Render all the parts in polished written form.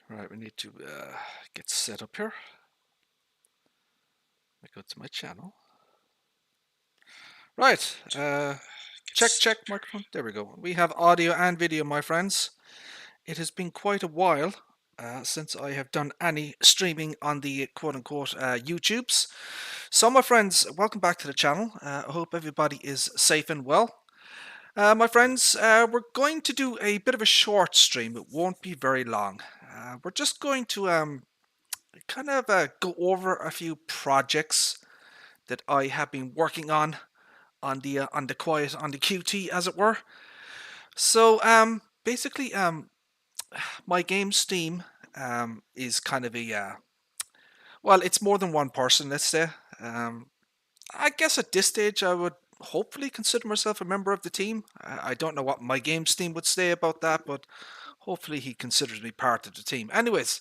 Right, we need to get set up here. I go to my channel. Right, check microphone. There we go. We have audio and video, my friends. It has been quite a while since I have done any streaming on the quote-unquote YouTubes. So, my friends, welcome back to the channel. I hope everybody is safe and well. My friends, we're going to do a bit of a short stream. It won't be very long. We're just going to kind of go over a few projects that I have been working on the quiet on the QT, as it were. So basically, my game Steam is kind of a well, it's more than one person. Let's say. I guess at this stage, I would hopefully consider myself a member of the team. I don't know what my game Steam would say about that, but hopefully he considers me part of the team. Anyways,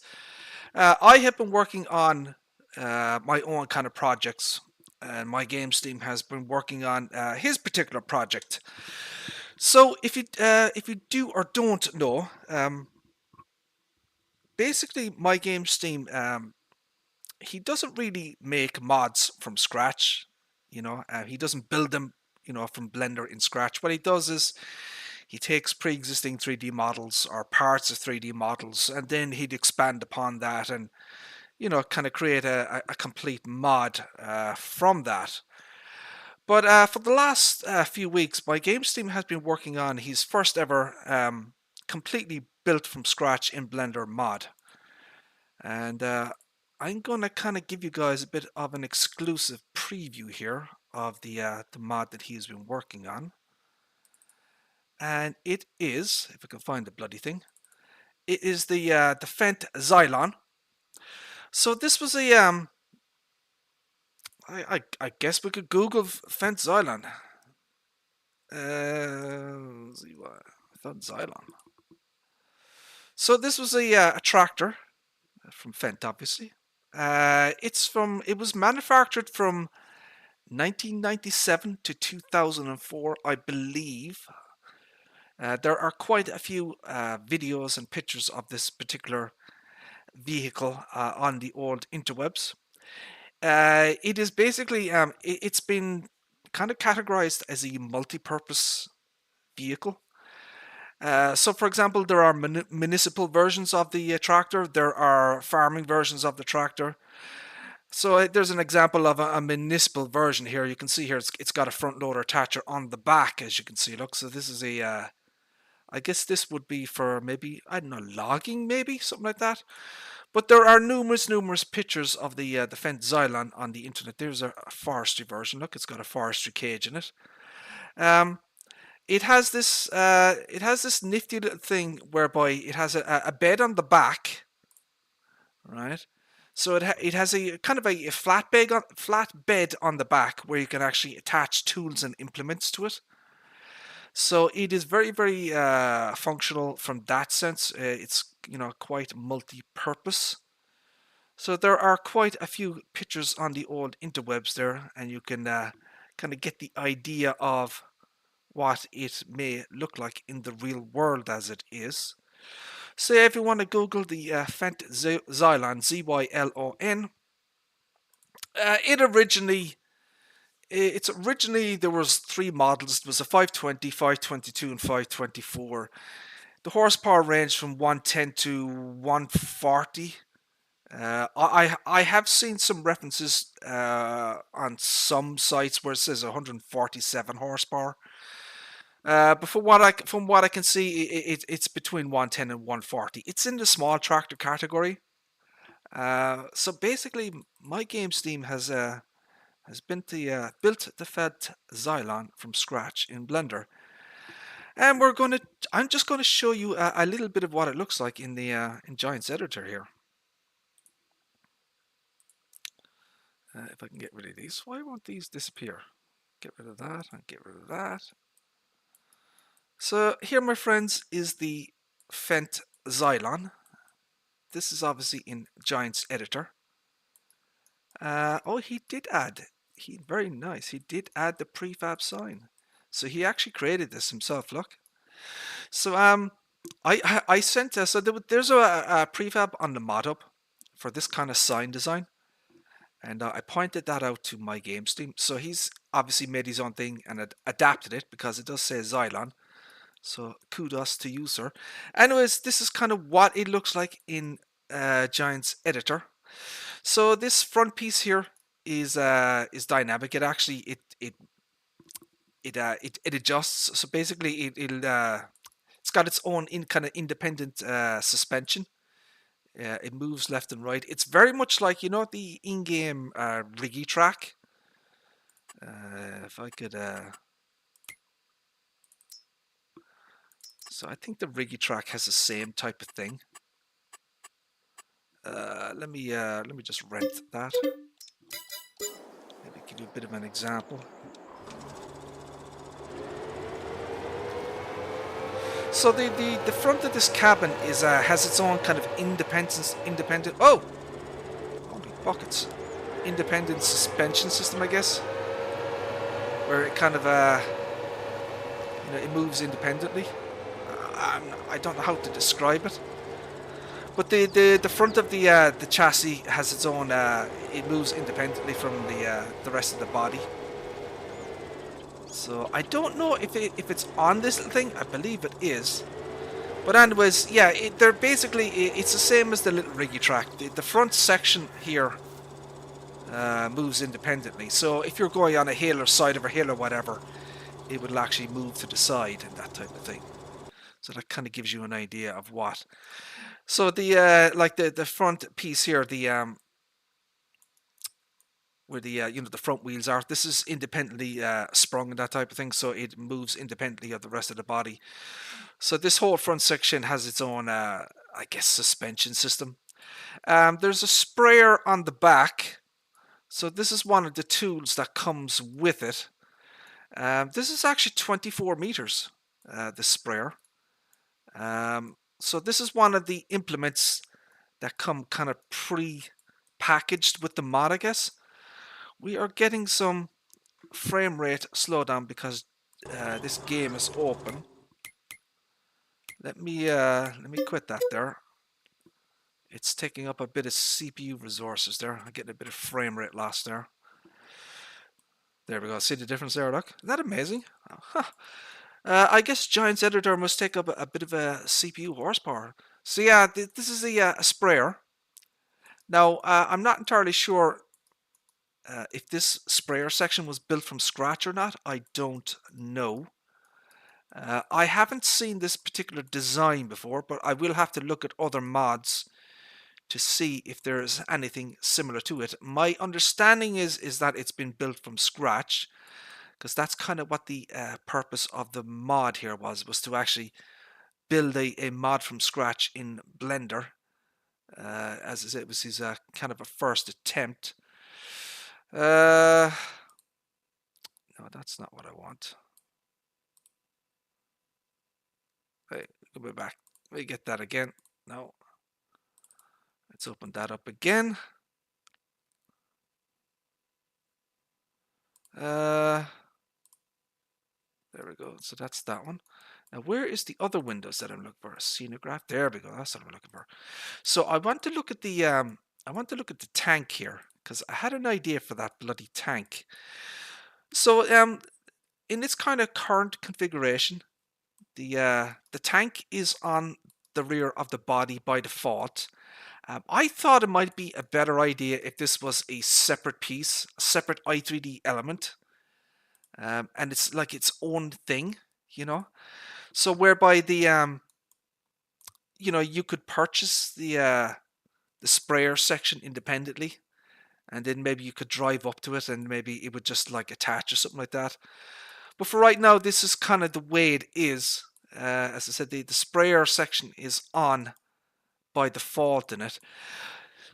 I have been working on my own kind of projects, and my games team has been working on his particular project. So if you do or don't know, basically my games team he doesn't really make mods from scratch. He doesn't build them from Blender in scratch. What he does is he takes pre-existing 3D models or parts of 3D models, and then he'd expand upon that and kind of create a complete mod from that. But for the last few weeks, my games team has been working on his first ever completely built from scratch in Blender mod. And I'm going to kind of give you guys a bit of an exclusive preview here of the mod that he's been working on. And it is, if I can find the bloody thing, it is the Fent Xylon. So this was a I guess we could Google Fent Xylon. See what Fent Xylon. So this was a tractor from Fent, obviously. It was manufactured from 1997 to 2004, I believe. There are quite a few videos and pictures of this particular vehicle on the old interwebs. It is basically it's been kind of categorized as a multi-purpose vehicle. So, for example, there are municipal versions of the tractor. There are farming versions of the tractor. So there's an example of a municipal version here. You can see here it's got a front loader attacher on the back, as you can see. Look, so this is I guess this would be for maybe, I don't know, logging, maybe something like that. But there are numerous pictures of the Fendt Xylon on the internet. There's a forestry version. Look, it's got a forestry cage in it. Um, it has this nifty little thing whereby it has a bed on the back, right? So it has a kind of a flat bed on the back where you can actually attach tools and implements to it. So it is very functional from that sense. It's quite multi-purpose. So there are quite a few pictures on the old interwebs there, and you can kind of get the idea of what it may look like in the real world as it is. So if you want to Google the Fent Xylon, Zylon, it's originally there was three models. There was a 520, 522, and 524. The horsepower ranged from 110 to 140. I have seen some references on some sites where it says 147 horsepower. But from what I can see, it's between 110 and 140. It's in the small tractor category. So basically, my game Steam has built the Fed Xylon from scratch in Blender, and I'm just gonna show you a little bit of what it looks like in the in Giants Editor here. If I can get rid of these, why won't these disappear? Get rid of that and get rid of that. So here, my friends, is the Fent Xylon. This is obviously in Giants Editor. Oh, he did add. Very nice. He did add the prefab sign. So he actually created this himself. Look. So I sent so there's a prefab on the mod hub for this kind of sign design, and I pointed that out to my game team. So he's obviously made his own thing and adapted it because it does say Xylon. So kudos to you, sir. Anyways, this is kind of what it looks like in Giant's editor. So this front piece here is dynamic. It actually it adjusts. So basically, it's got its own kind of independent suspension. It moves left and right. It's very much like the in-game riggy track. If I could, so I think the riggy track has the same type of thing. Let me just rent that. Maybe give you a bit of an example. So the front of this cabin is has its own kind of independent. Oh, holy buckets! Independent suspension system, I guess, where it kind of it moves independently. I don't know how to describe it, but the front of the chassis has its own. It moves independently from the rest of the body. So I don't know if it's on this little thing. I believe it is. But anyways, yeah, they're basically it's the same as the little riggy track. The front section here moves independently. So if you're going on a hill or side of a hill or whatever, it will actually move to the side and that type of thing. So that kind of gives you an idea of what. So the like the front piece here, the where the the front wheels are. This is independently sprung and that type of thing, so it moves independently of the rest of the body. So this whole front section has its own, I guess, suspension system. There's a sprayer on the back. So this is one of the tools that comes with it. This is actually 24 meters, the sprayer. So this is one of the implements that come kind of pre-packaged with the mod, I guess. We are getting some frame rate slowdown because this game is open. Let me quit that there. It's taking up a bit of CPU resources there. I'm getting a bit of frame rate loss there. There we go. See the difference there, look? Isn't that amazing? Huh. I guess Giant's editor must take up a bit of a CPU horsepower. So yeah, this is a sprayer. Now, I'm not entirely sure if this sprayer section was built from scratch or not. I don't know. I haven't seen this particular design before, but I will have to look at other mods to see if there's anything similar to it. My understanding is that it's been built from scratch, because that's kind of what the purpose of the mod here was to actually build a mod from scratch in Blender. As I said, it was his kind of a first attempt. No, that's not what I want. Wait, go back. Let me get that again. No. Let's open that up again. There we go. So that's that one. Now, where is the other windows that I'm looking for? A scenograph. There we go. That's what I'm looking for. So I want to look at the tank here, because I had an idea for that bloody tank. So in its kind of current configuration, the tank is on the rear of the body by default. I thought it might be a better idea if this was a separate piece, a separate i3D element, and it's like its own thing, you know. So whereby you could purchase the sprayer section independently, and then maybe you could drive up to it, and maybe it would just like attach or something like that. But for right now, this is kind of the way it is. As I said, the sprayer section is on by default in it.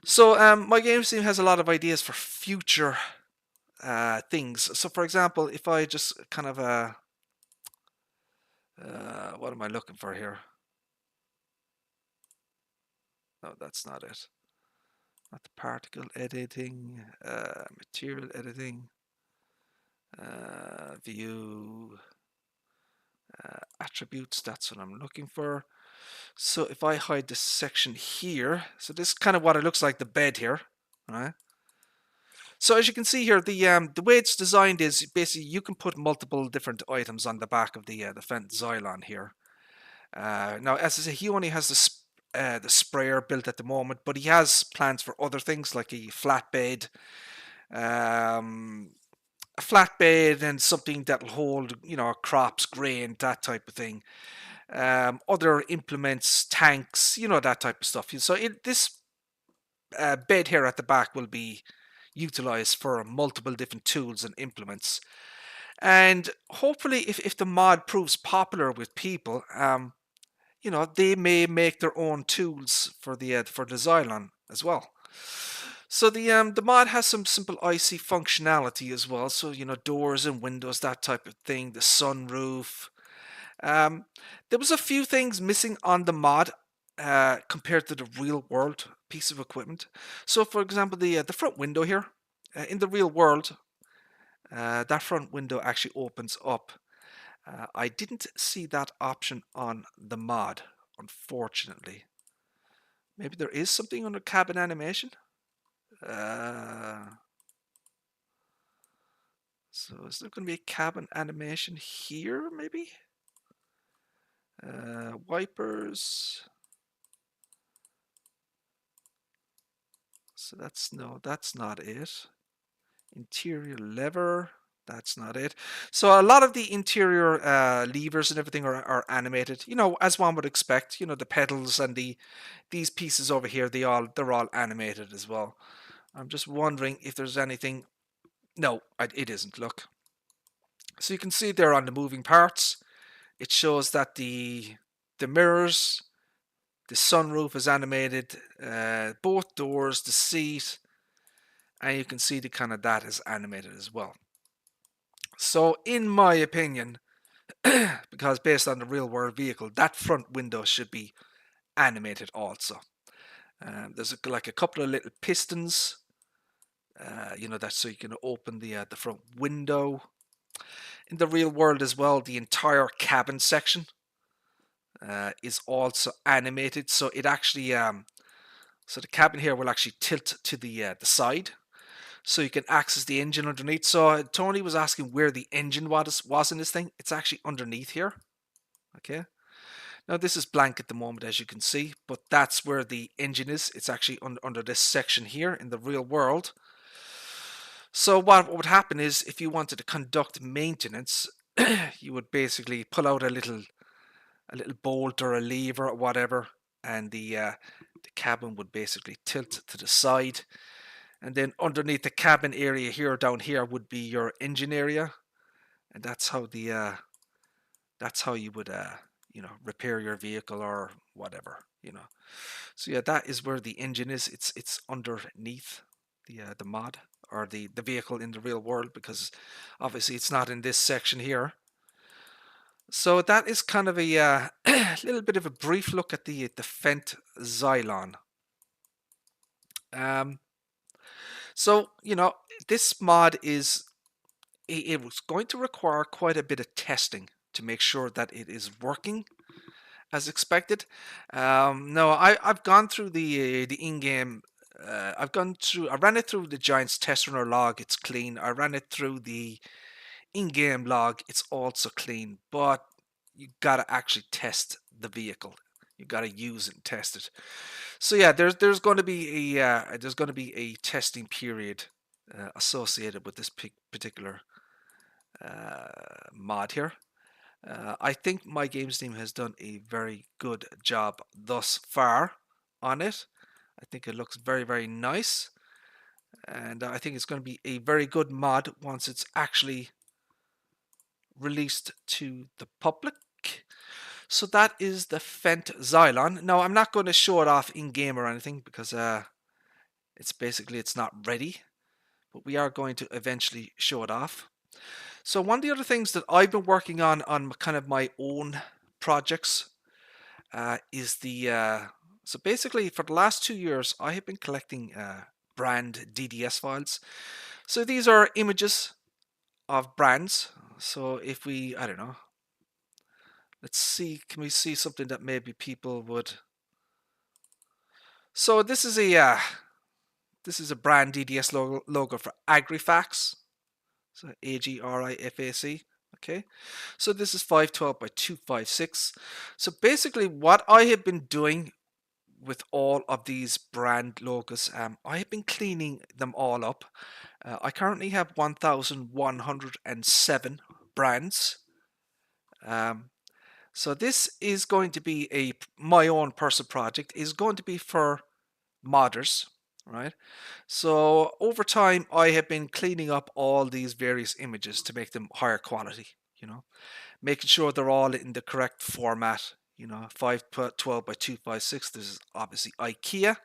So my game team has a lot of ideas for future things. So for example, if I just kind of what am I looking for here? No, that's not it. Not the particle editing, material editing, view, Attributes, that's what I'm looking for. So if I hide this section here, so this is kind of what it looks like, the bed here, right? So as you can see here, the way it's designed is basically you can put multiple different items on the back of the Fendt Xylon here. Now, as I say, he only has the sprayer built at the moment, but he has plans for other things like um, a flatbed and something that'll hold, crops, grain, that type of thing. Other implements, tanks, that type of stuff. So this bed here at the back will be utilized for multiple different tools and implements. And hopefully, if the mod proves popular with people, they may make their own tools for the Xylon as well. So the mod has some simple IC functionality as well. So doors and windows, that type of thing. The sunroof. Um, there was a few things missing on the mod compared to the real world piece of equipment. So for example, the front window here in the real world, that front window actually opens up. I didn't see that option on the mod, unfortunately. Maybe there is something under cabin animation. So is there going to be a cabin animation here, maybe? Wipers. So that's not it. Interior lever. That's not it. So a lot of the interior levers and everything are animated. As one would expect. The pedals and these pieces over here, they're all animated as well. I'm just wondering if there's anything. No, it isn't. Look. So you can see there on the moving parts, it shows that the mirrors, the sunroof is animated, both doors, the seat, and you can see the kind of that is animated as well. So in my opinion, because based on the real world vehicle, that front window should be animated also. There's like a couple of little pistons, that's so you can open the front window. In the real world as well, the entire cabin section is also animated. So it actually, so the cabin here will actually tilt to the side, so you can access the engine underneath. So Tony was asking where the engine was in this thing. It's actually underneath here. Okay. Now this is blank at the moment, as you can see, but that's where the engine is. It's actually under this section here in the real world. So what would happen is if you wanted to conduct maintenance, you would basically pull out a little bolt or a lever or whatever, and the cabin would basically tilt to the side. And then underneath the cabin area here, down here, would be your engine area, and that's how you would repair your vehicle or whatever. So yeah, that is where the engine is. It's underneath the mod or the vehicle in the real world, because obviously it's not in this section here. So that is kind of a little bit of a brief look at the Fendt Xylon. So this mod is it was going to require quite a bit of testing to make sure that it is working as expected. No, I've gone through the in-game. I ran it through the Giants test runner log. It's clean. I ran it through the in-game log. It's also clean. But you gotta actually test the vehicle. You gotta use it and test it. So yeah, there's going to be a testing period associated with this particular mod here. I think my games team has done a very good job thus far on it. I think it looks very, very nice, and I think it's going to be a very good mod once it's actually released to the public. So that is the Fendt Xylon. Now I'm not going to show it off in game or anything because it's not ready, but we are going to eventually show it off. So one of the other things that I've been working on kind of my own projects is so basically for the last 2 years I have been collecting brand DDS files. So these are images of brands. So if we, I don't know, Let's see, can we see something that maybe people would... So this is a brand DDS logo for AgriFax. So AGRIFAC. Okay. So this is 512 by 256. So basically what I have been doing with all of these brand logos, I have been cleaning them all up. I currently have 1,107 brands. Um, so this is going to be my own personal project. Is going to be for modders, right? So over time, I have been cleaning up all these various images to make them higher quality. You know, making sure they're all in the correct format. You know, 512 by 256. This is obviously IKEA.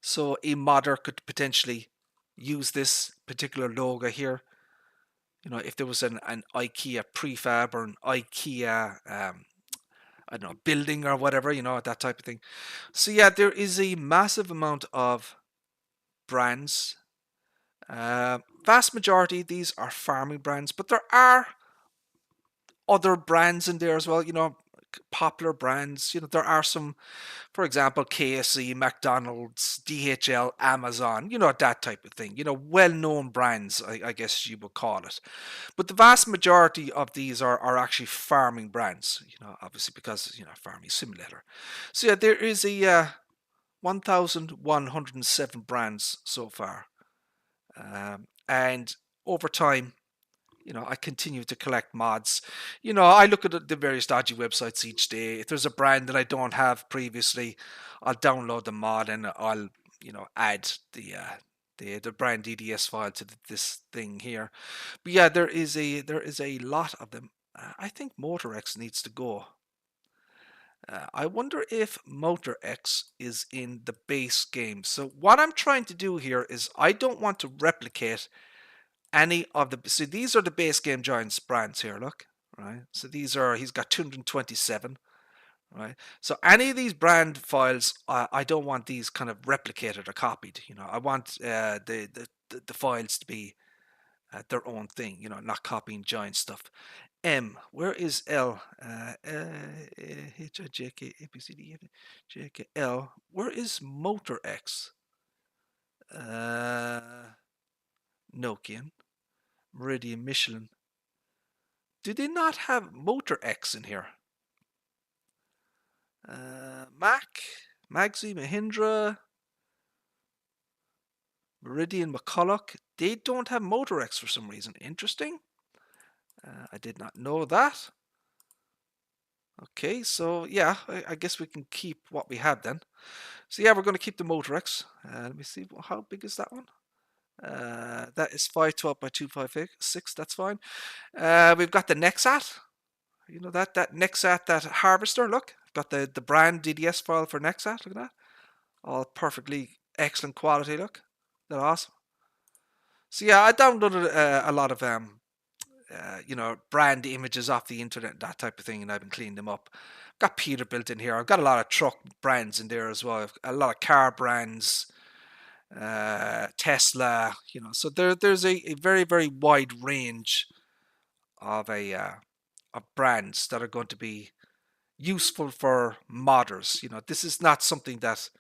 So a modder could potentially use this particular logo here. You know, if there was an IKEA prefab or an IKEA, I don't know, building or whatever, you know, that type of thing. So yeah, there is a massive amount of brands. Vast majority these are farming brands, but there are other brands in there as well. You know, popular brands. You know, there are some, for example, KFC, McDonald's, DHL, Amazon, you know, that type of thing. You know, well-known brands, I guess you would call it. But the vast majority of these are actually farming brands, you know, obviously because, you know, farming simulator. So yeah, there is a 1,107 brands so far. And over time, you know, I continue to collect mods. You know, I look at the various dodgy websites each day. If there's a brand that I don't have previously, I'll download the mod and I'll, you know, add the brand DDS file to this thing here. But yeah, there is a lot of them. I think MotorX needs to go. I wonder if MotorX is in the base game. So what I'm trying to do here is I don't want to replicate any of the... See, these are the base game Giants brands here, look, right? So these are, he's got 227, right? So any of these brand files, I don't want these kind of replicated or copied. You know, I want the files to be their own thing, you know, not copying Giant stuff. M, where is L? H, I, J, K, A, B, C, D, F, J, K, L. Where is Motor X? Nokian, Meridian, Michelin. Do they not have Motor X in here? Mac, Magzi, Mahindra, Meridian, McCulloch. They don't have Motor X for some reason. Interesting. I did not know that. Okay, so yeah, I guess we can keep what we have then. So yeah, we're going to keep the Motor X. Let me see, how big is that one? That is 512 by 256. That's fine. We've got the Nexat. You know that Nexat, that harvester. Look, got the brand DDS file for Nexat. Look at that. All perfectly excellent quality. Look, they're awesome. So yeah, I downloaded a lot of you know, brand images off the internet, that type of thing, and I've been cleaning them up. Got Peterbilt in here. I've got a lot of truck brands in there as well. A lot of car brands, Tesla. You know, so there's a very very wide range of of brands that are going to be useful for modders. You know, this is not something that,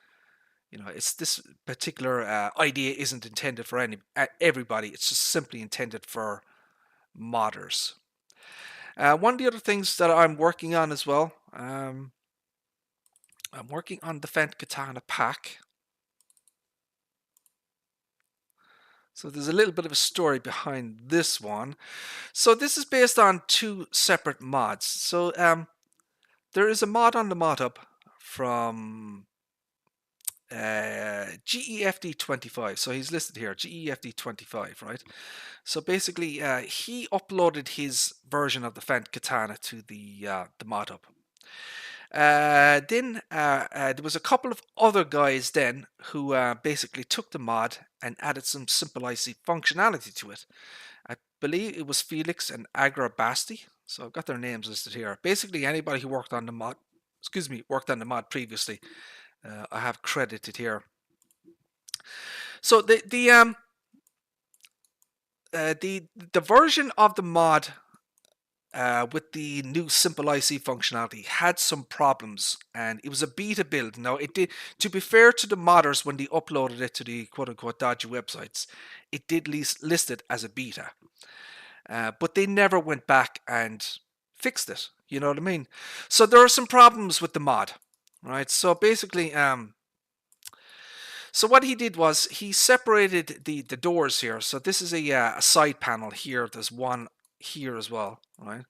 you know, it's this particular idea isn't intended for everybody. It's just simply intended for modders. One of the other things that I'm working on as well, I'm working on the Fent Katana pack. So there's a little bit of a story behind this one. So this is based on two separate mods. So there is a mod on the mod hub from GEFD25. So he's listed here, GEFD25, right? So basically, he uploaded his version of the Fent Katana to the mod hub. Then there was a couple of other guys then who basically took the mod and added some simple IC functionality to it. I believe it was Felix and Agrabasti. So I've got their names listed here. Basically, anybody who worked on the mod, worked on the mod previously, I have credited here. So the version of the mod with the new Simple IC functionality had some problems, and it was a beta build. Now, it did, to be fair to the modders, when they uploaded it to the quote-unquote dodgy websites, it did list it as a beta, but they never went back and fixed it. You know what I mean? So there are some problems with the mod, right? So basically, so what he did was he separated the doors here. So this is a side panel here. There's one here as well, right?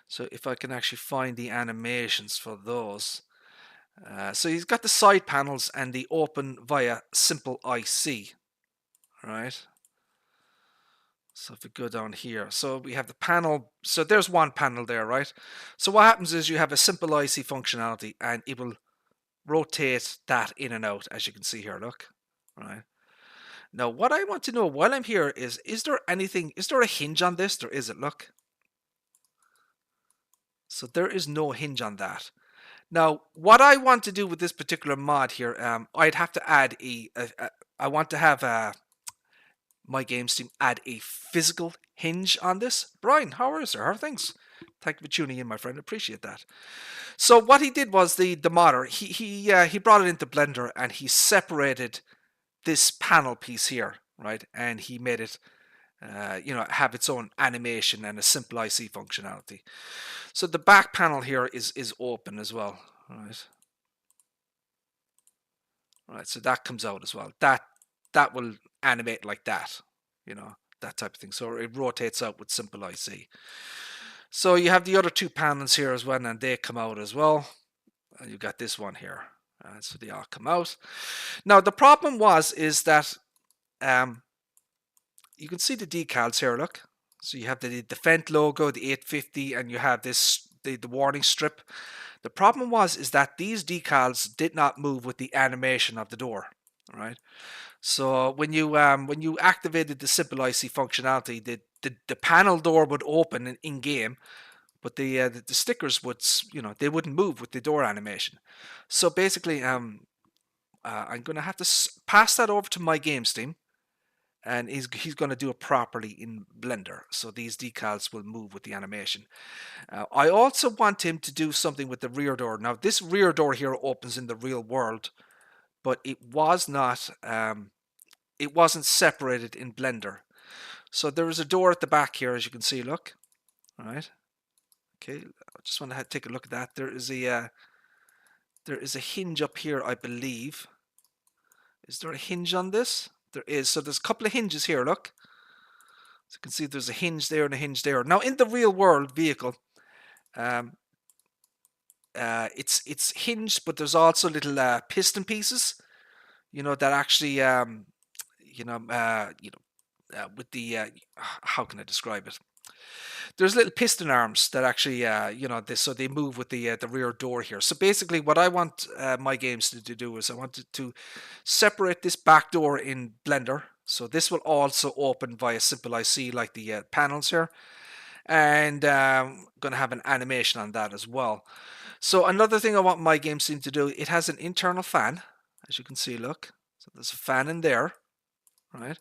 So if I can actually find the animations for those. So he's got the side panels and the open via Simple IC, right? So if we go down here, so we have the panel. So there's one panel there, right? So what happens is you have a Simple IC functionality, and it will rotate that in and out, as you can see here. Look, right? Now, what I want to know while I'm here is there anything? Is there a hinge on this? There isn't. Look. So there is no hinge on that. Now, what I want to do with this particular mod here, I'd have to add I want to have my games team add a physical hinge on this. Brian, how are you, sir? How are things? Thank you for tuning in, my friend. Appreciate that. So what he did was the modder. He brought it into Blender, and he separated this panel piece here, right? And he made it, have its own animation and a simple IC functionality. So the back panel here is open as well, right? Right, so that comes out as well. That will animate like that, that type of thing. So it rotates out with simple IC. So you have the other two panels here as well, and they come out as well. And you got this one here, so they all come out. Now the problem is that you can see the decals here. Look, so you have the Fendt logo, the 850, and you have this the warning strip. The problem is that these decals did not move with the animation of the door, right? So when you activated the simple IC functionality, the panel door would open in game, but the stickers would, they wouldn't move with the door animation. So basically, I'm going to have to pass that over to my games team, and he's going to do it properly in Blender, so these decals will move with the animation. I also want him to do something with the rear door. Now, this rear door here opens in the real world, but it wasn't separated in Blender. So there is a door at the back here, as you can see. Look, all right. Okay, I just want to take a look at that. There is a hinge up here, I believe. Is there a hinge on this? There is. So there's a couple of hinges here. Look. So you can see there's a hinge there and a hinge there. Now in the real world vehicle, it's hinged, but there's also little piston pieces, that actually, with the how can I describe it? There's little piston arms that actually, so they move with the rear door here. So basically, what I want my games to do is I want to separate this back door in Blender. So this will also open via simple IC like the panels here, and I'm going to have an animation on that as well. So another thing I want my games team to do, it has an internal fan, as you can see. Look, so there's a fan in there, right?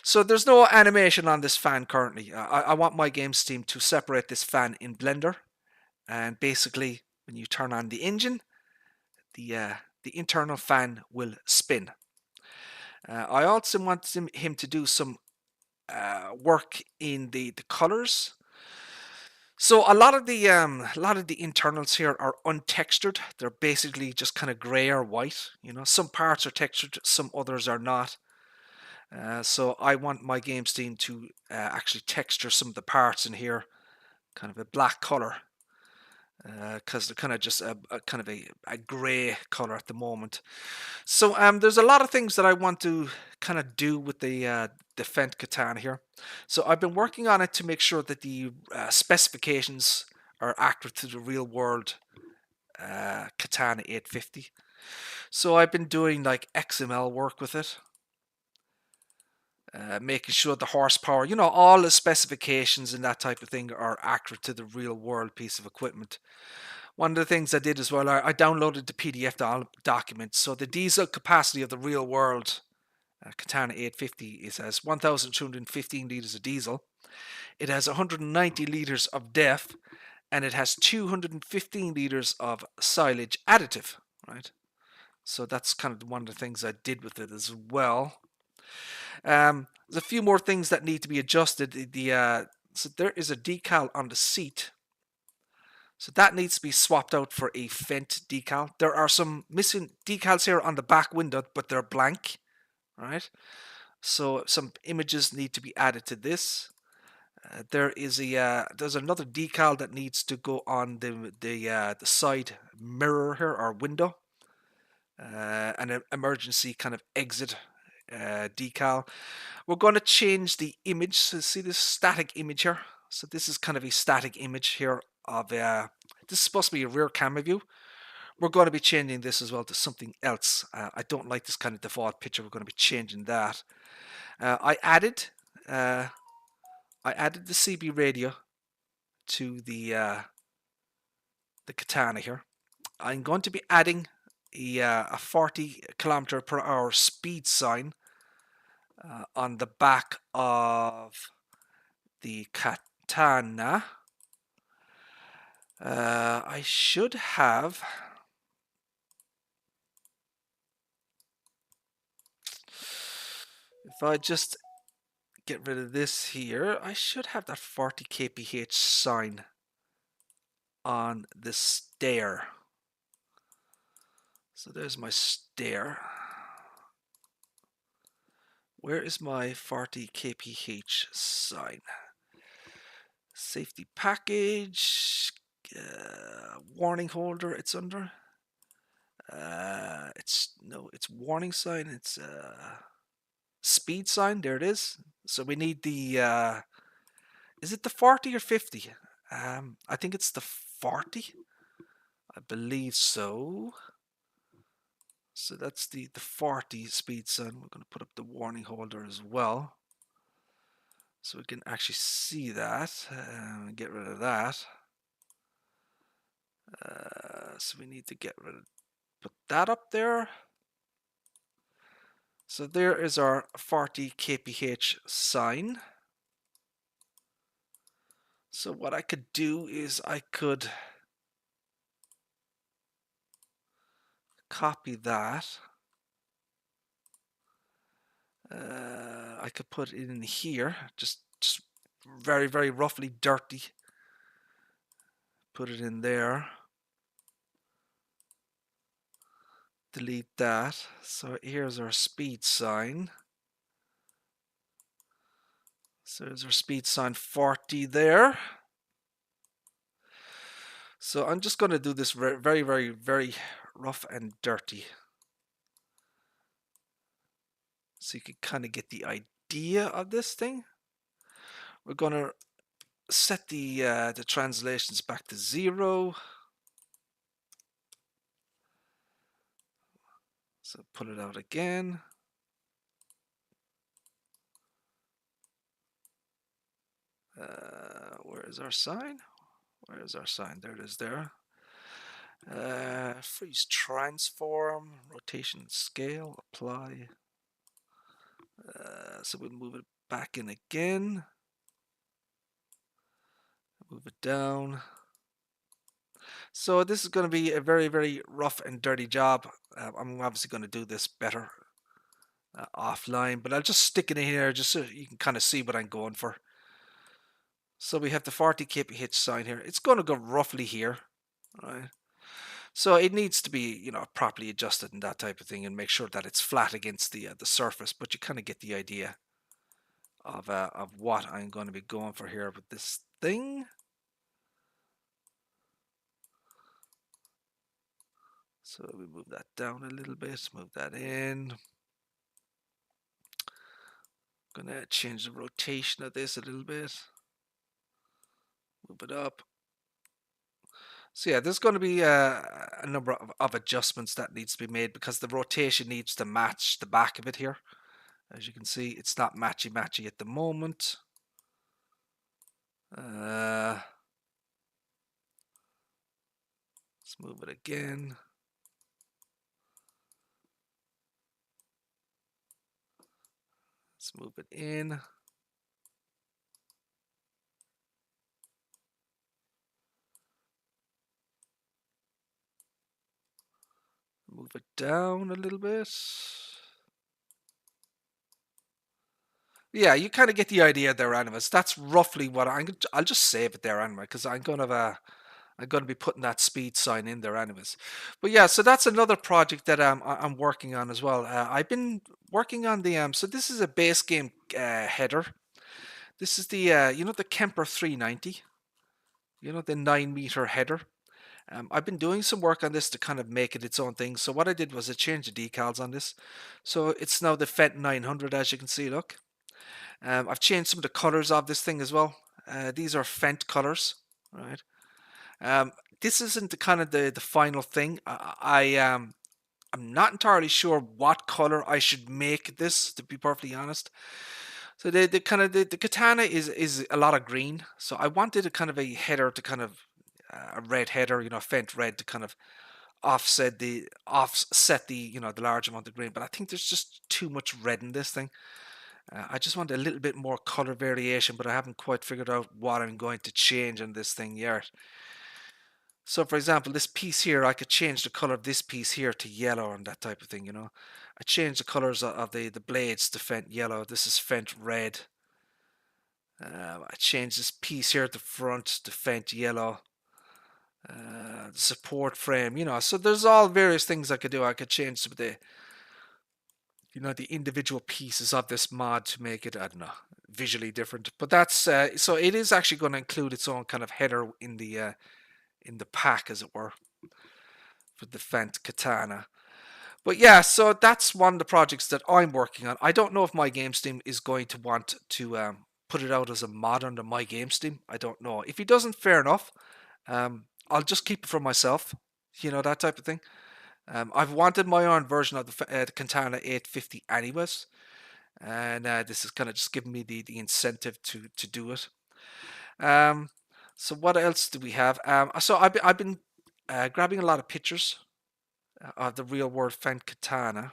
So there's no animation on this fan currently. I want my games team to separate this fan in Blender, and basically when you turn on the engine, the internal fan will spin. I also want him to do some work in the colors. So a lot of the internals here are untextured. They're basically just kind of gray or white. Some parts are textured, some others are not. So I want my games team to actually texture some of the parts in here, kind of a black color, because they're kind of just a kind of a gray color at the moment. So there's a lot of things that I want to kind of do with the Fendt Katana here. So I've been working on it to make sure that the specifications are accurate to the real world Katana 850. So I've been doing like XML work with it. Making sure the horsepower, all the specifications and that type of thing are accurate to the real world piece of equipment. One of the things I did as well, I downloaded the PDF document. So the diesel capacity of the real world Katana 850 is as 1,215 litres of diesel. It has 190 liters of depth, and it has 215 liters of silage additive, right? So that's kind of one of the things I did with it as well. There's a few more things that need to be adjusted. So there is a decal on the seat. So that needs to be swapped out for a Fendt decal. There are some missing decals here on the back window, but they're blank, right? So some images need to be added to this. There's another decal that needs to go on the side mirror here or window, an emergency kind of exit decal. We're going to change the image. So see this static image here. So this is kind of a static image here of this is supposed to be a rear camera view. We're going to be changing this as well to something else. I don't like this kind of default picture. We're going to be changing that. I added the CB radio to the Katana here. I'm going to be adding a 40 kilometer per hour speed sign on the back of the Katana. I should have. If I just get rid of this here, I should have that 40 kph sign on the stair. So there's my stair. Where is my 40 kph sign? Safety package, warning holder. It's under. It's warning sign. It's speed sign. There it is. So we need the. Is it the 40 or 50? I think it's the 40. I believe so. So that's the 40 speed sign. We're going to put up the warning holder as well, so we can actually see that. Get rid of that. So we need to put that up there. So there is our 40 kph sign. So what I could do is I could copy that. I could put it in here, just very, very roughly dirty. Put it in there. Delete that. So here's our speed sign. So there's our speed sign 40 there. So I'm just going to do this very, very, very rough and dirty, so you can kind of get the idea of this thing. We're going to set the translations back to 0. So pull it out again. Where is our sign? Where is our sign? There it is there. Freeze transform, rotation scale, apply. So we'll move it back in again. Move it down. So this is going to be a very, very rough and dirty job. I'm obviously going to do this better offline, but I'll just stick it in here just so you can kind of see what I'm going for. So we have the 40 kph sign here. It's going to go roughly here, right? So it needs to be, properly adjusted and that type of thing, and make sure that it's flat against the surface. But you kind of get the idea of what I'm going to be going for here with this thing. So we move that down a little bit, move that in. Gonna change the rotation of this a little bit. Move it up. So yeah, there's going to be a number of adjustments that needs to be made, because the rotation needs to match the back of it here. As you can see, it's not matchy at the moment. Let's move it again. Let's move it in. Move it down a little bit. Yeah, you kind of get the idea there, animals. That's roughly what I'll just save it there, anyway, because I'm going to be putting that speed sign in there, anyways. But yeah, so that's another project that I'm working on as well. I've been working on the so this is a base game header. This is the the Kemper 390. The 9 meter header. I've been doing some work on this to kind of make it its own thing. So what I did was I changed the decals on this. So it's now the Fent 900, as you can see. Look. I've changed some of the colors of this thing as well. These are Fent colors, right? Um, this isn't the kind of the final thing. I'm not entirely sure what color I should make this, to be perfectly honest. So the kind of the katana is a lot of green. So I wanted a kind of a header to kind of a red header, Fent red to kind of offset the the large amount of green. But I think there's just too much red in this thing. I just want a little bit more color variation, but I haven't quite figured out what I'm going to change on this thing yet. So for example, this piece here, I could change the color of this piece here to yellow and that type of thing, I changed the colors of the blades to Fent yellow. This is Fent red. I changed this piece here at the front to Fent yellow. The support frame, so there's all various things I could do. I could change some of the the individual pieces of this mod to make it, I don't know, visually different. But that's so it is actually going to include its own kind of header in the pack, as it were, for the Fent Katana. But yeah, so that's one of the projects that I'm working on. I don't know if my game Steam is going to want to put it out as a mod under my game Steam. I don't know. If he doesn't, fair enough. I'll just keep it for myself. That type of thing. I've wanted my own version of the Katana 850 anyways, and this is kind of just giving me the incentive to do it. So what else do we have? So I've been grabbing a lot of pictures of the real world Fent Katana.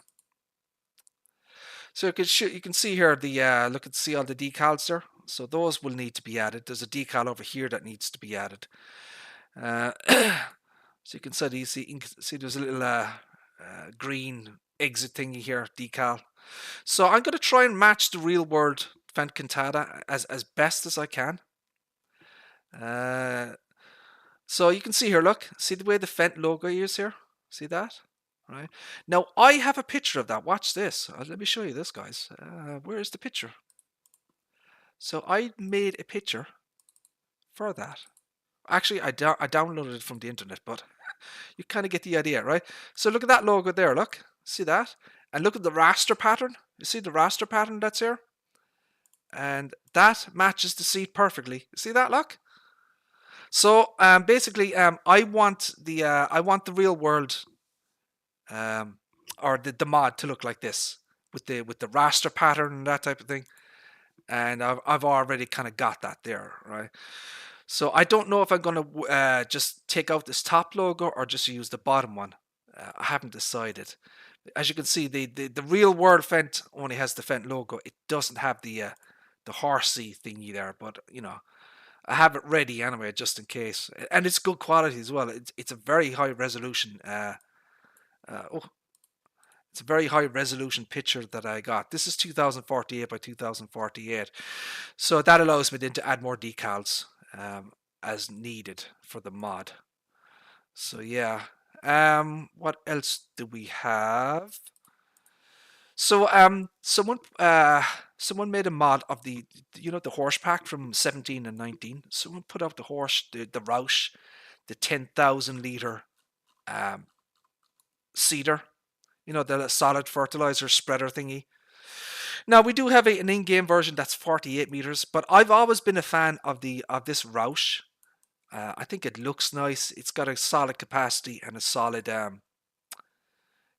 So you can see here look and see all the decals there. So those will need to be added. There's a decal over here that needs to be added. So you can see there's a little green exit thingy here, decal. So I'm going to try and match the real world Fent Katana as best as I can. So you can see here, look, see the way the Fent logo is here? See that? Right. Now I have a picture of that. Watch this. Let me show you this, guys. Where is the picture? So I made a picture for that. Actually, I downloaded it from the internet, but you kind of get the idea, right? So look at that logo there, look. See that? And look at the raster pattern. You see the raster pattern that's here? And that matches the seat perfectly. See that, look? So basically, I want the real world or the mod to look like this with the raster pattern and that type of thing. And I've already kind of got that there, right? So I don't know if I'm going to just take out this top logo or just use the bottom one. I haven't decided. As you can see, the real world Fent only has the Fent logo. It doesn't have the horsey thingy there, but I have it ready anyway, just in case. And it's good quality as well. It's a very high resolution. It's a very high resolution picture that I got. This is 2048 by 2048. So that allows me then to add more decals as needed for the mod. So yeah. What else do we have? So someone made a mod of the the horse pack from 17 and 19. Someone put out the Roush, the 10,000 liter seeder. The solid fertilizer spreader thingy. Now we do have an in-game version that's 48 meters, but I've always been a fan of this Roush. I think it looks nice. It's got a solid capacity and a solid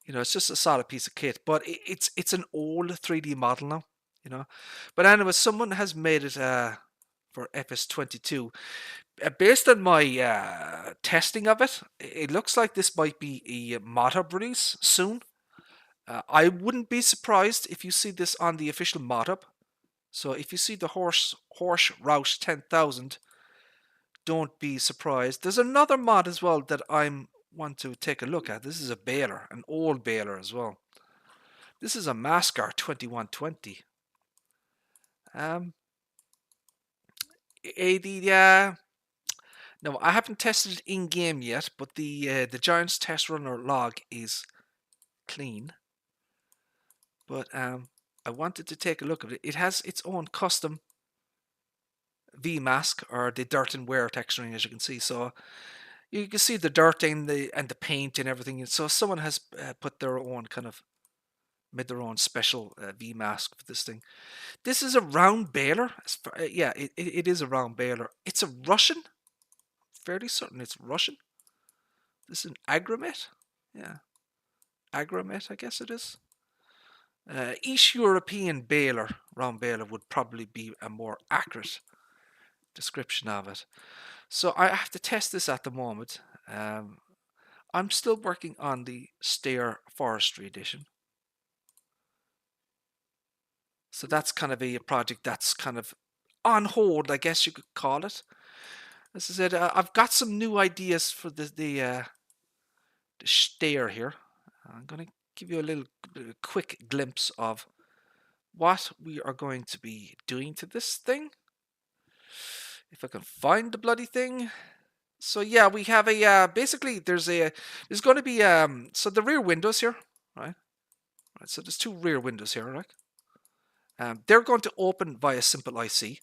it's just a solid piece of kit, but it's an old 3D model now, But anyway, someone has made it for FS22. Based on my testing of it, it looks like this might be a mod hub release soon. I wouldn't be surprised if you see this on the official mod hub. So if you see the Horse Roush 10,000, don't be surprised. There's another mod as well that I'm want to take a look at. This is a baler, an old baler as well. This is a Mascar 2120. Um, AD, no, I haven't tested it in game yet, but the Giants test runner log is clean. But I wanted to take a look at it. It has its own custom V mask, or the dirt and wear texturing, as you can see. So you can see the dirt and the paint and everything. So someone has put their own kind of made their own special V mask for this thing. This is a round baler. Yeah, it is a round baler. It's a Russian. Fairly certain it's Russian. This is an Agromet. Yeah, Agromet, I guess it is. East European baler, round baler, would probably be a more accurate description of it. So I have to test this at the moment. I'm still working on the Stair Forestry Edition. So that's kind of a project that's kind of on hold, I guess you could call it. As I said, I've got some new ideas for the stair here. I'm going to give you a little quick glimpse of what we are going to be doing to this thing. If I can find the bloody thing. So yeah, we have a basically there's going to be so the rear windows here, right? Right. So there's two rear windows here, right? They're going to open via simple IC.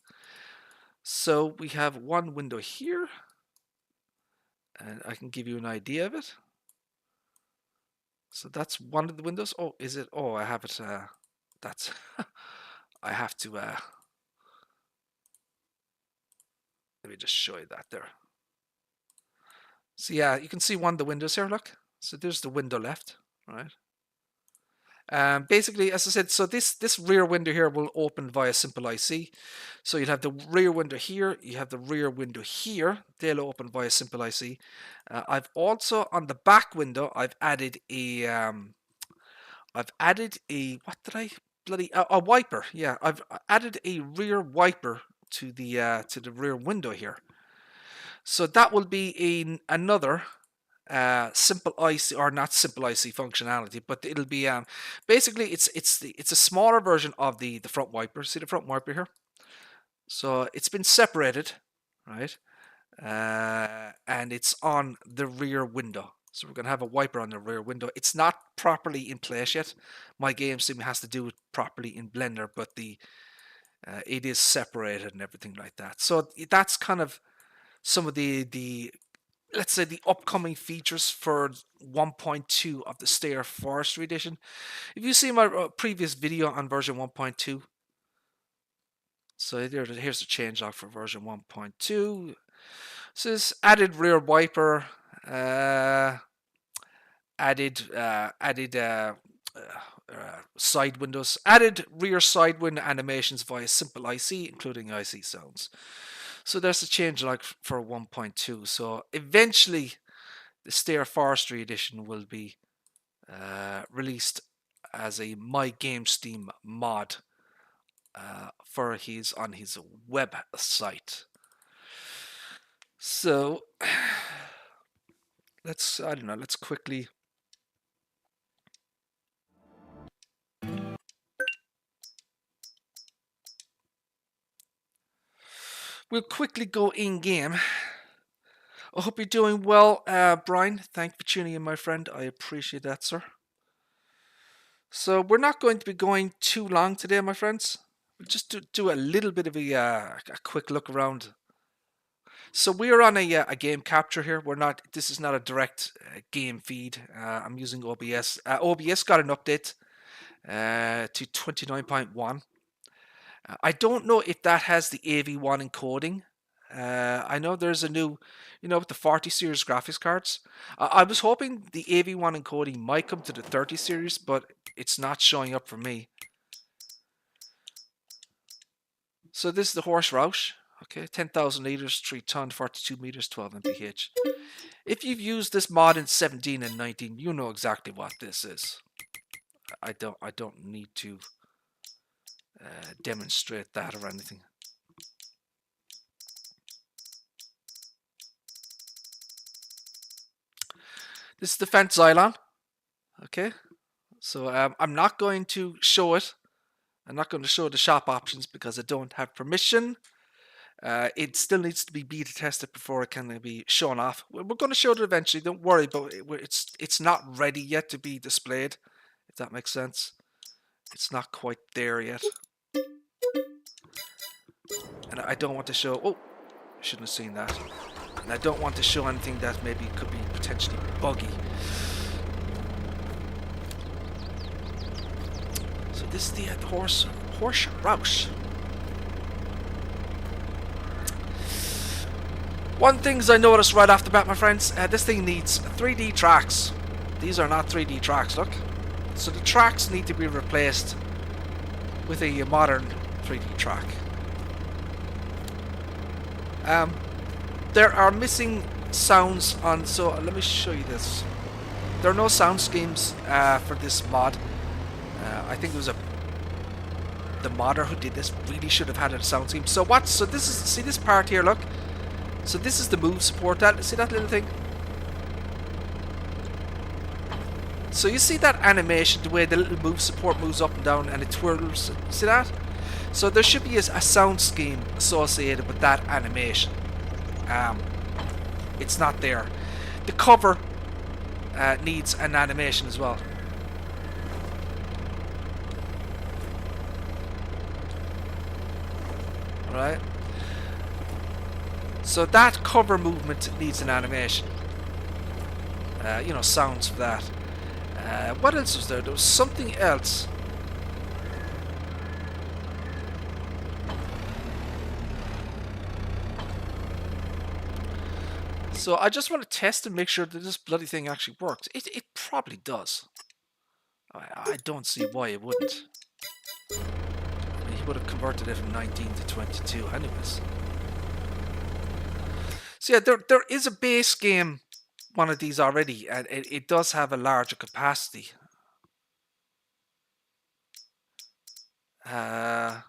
So we have one window here, and I can give you an idea of it. So that's one of the windows. Oh, is it? Oh, I have it. That's I have to. Let me just show you that there. So yeah, you can see one of the windows here. Look. So there's the window left, right? Basically, as I said, so this rear window here will open via simple IC. So you'll have the rear window here, you have the rear window here. They'll open via simple IC. I've also on the back window, I've added a what did I bloody a wiper? Yeah, I've added a rear wiper to the rear window here. So that will be another simple IC, or not simple IC functionality, but it'll be basically it's a smaller version of the front wiper. See the front wiper here? So it's been separated, right? And it's on the rear window. So we're going to have a wiper on the rear window. It's not properly in place yet. My game sim has to do it properly in Blender, but it is separated and everything like that. So that's kind of some of the let's say the upcoming features for 1.2 of the Stair Forestry Edition. If you see my previous video on version 1.2, so here's the changelog for version 1.2. So this added rear wiper, added side windows, added rear side window animations via simple IC, including IC sounds. So there's a changelog for 1.2. So eventually, the Stair Forestry Edition will be released as a My Game Steam mod for on his website. So let's quickly we'll quickly go in game. I hope you're doing well, Brian. Thank you for tuning in, my friend. I appreciate that, sir. So we're not going to be going too long today, my friends. We'll just do a little bit of a quick look around. So we are on a game capture here. We're not. This is not a direct game feed. I'm using OBS. OBS got an update to 29.1. I don't know if that has the AV1 encoding. I know there's a new, with the 40 series graphics cards. I was hoping the AV1 encoding might come to the 30 series, but it's not showing up for me. So this is the horse route. Okay, 10,000 liters, 3 ton, 42 meters, 12 mph. If you've used this mod in 17 and 19, you know exactly what this is. I don't need to demonstrate that or anything. This is the fence Xylon. Okay, so I'm not going to show it. I'm not going to show the shop options because I don't have permission. It still needs to be beta tested before it can be shown off. We're going to show it eventually. Don't worry, but it's not ready yet to be displayed. If that makes sense, it's not quite there yet, and I don't want to show. Oh, I shouldn't have seen that. And I don't want to show anything that maybe could be potentially buggy. So this is the horse Roush. One things I noticed right off the bat, my friends, this thing needs 3D tracks. These are not 3D tracks, look. So the tracks need to be replaced with a modern 3D track. There are missing sounds on, so let me show you this. There are no sound schemes for this mod. I think it was the modder who did this really should have had a sound scheme. So this is, see this part here, look. So this is the move support. See that little thing? So you see that animation, the way the little move support moves up and down and it twirls. See that? So there should be a sound scheme associated with that animation. It's not there. The cover needs an animation as well. Alright. So that cover movement needs an animation. You know, sounds for that. What else was there? There was something else. So I just want to test and make sure that this bloody thing actually works. It probably does. I don't see why it wouldn't. I mean, he would have converted it from 19 to 22 anyways. So yeah, there is a base game, one of these already, and it does have a larger capacity. So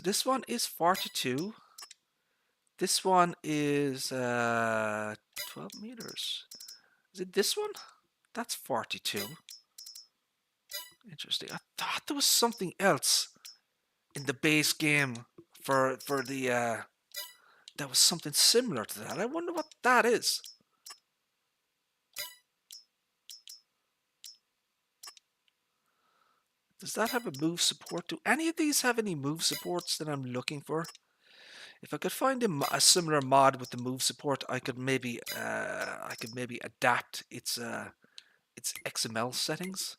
this one is 42. This one is 12 meters. Is it this one? That's 42. Interesting. I thought there was something else in the base game for the that was something similar to that. I wonder what that is. Does that have a move support? Do any of these have any move supports that I'm looking for? If I could find a similar mod with the move support, I could maybe adapt its XML settings.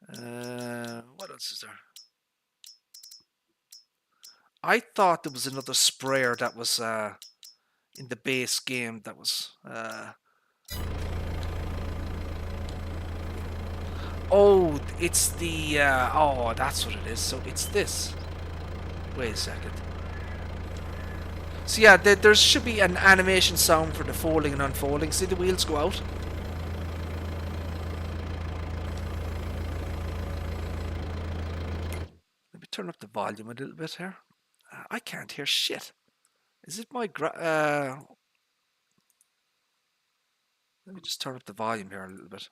What else is there? I thought there was another sprayer that was in the base game that was. Oh, it's the. Oh, that's what it is. So it's this. Wait a second. So yeah, there should be an animation sound for the folding and unfolding. See the wheels go out? Let me turn up the volume a little bit here. I can't hear shit. Is it my let me just turn up the volume here a little bit.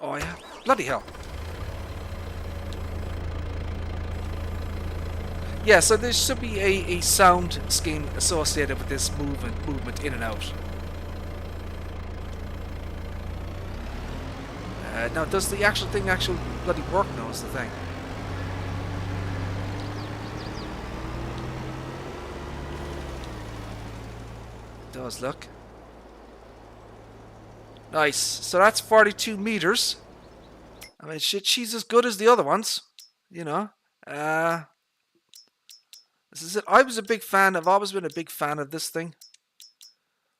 Oh yeah, bloody hell. Yeah, so there should be a sound scheme associated with this movement in and out. Now, does the actual thing bloody work now is the thing? It does, look. Nice. So that's 42 meters. I mean, shit, she's as good as the other ones. You know. This is it. I was a big fan. I've always been a big fan of this thing.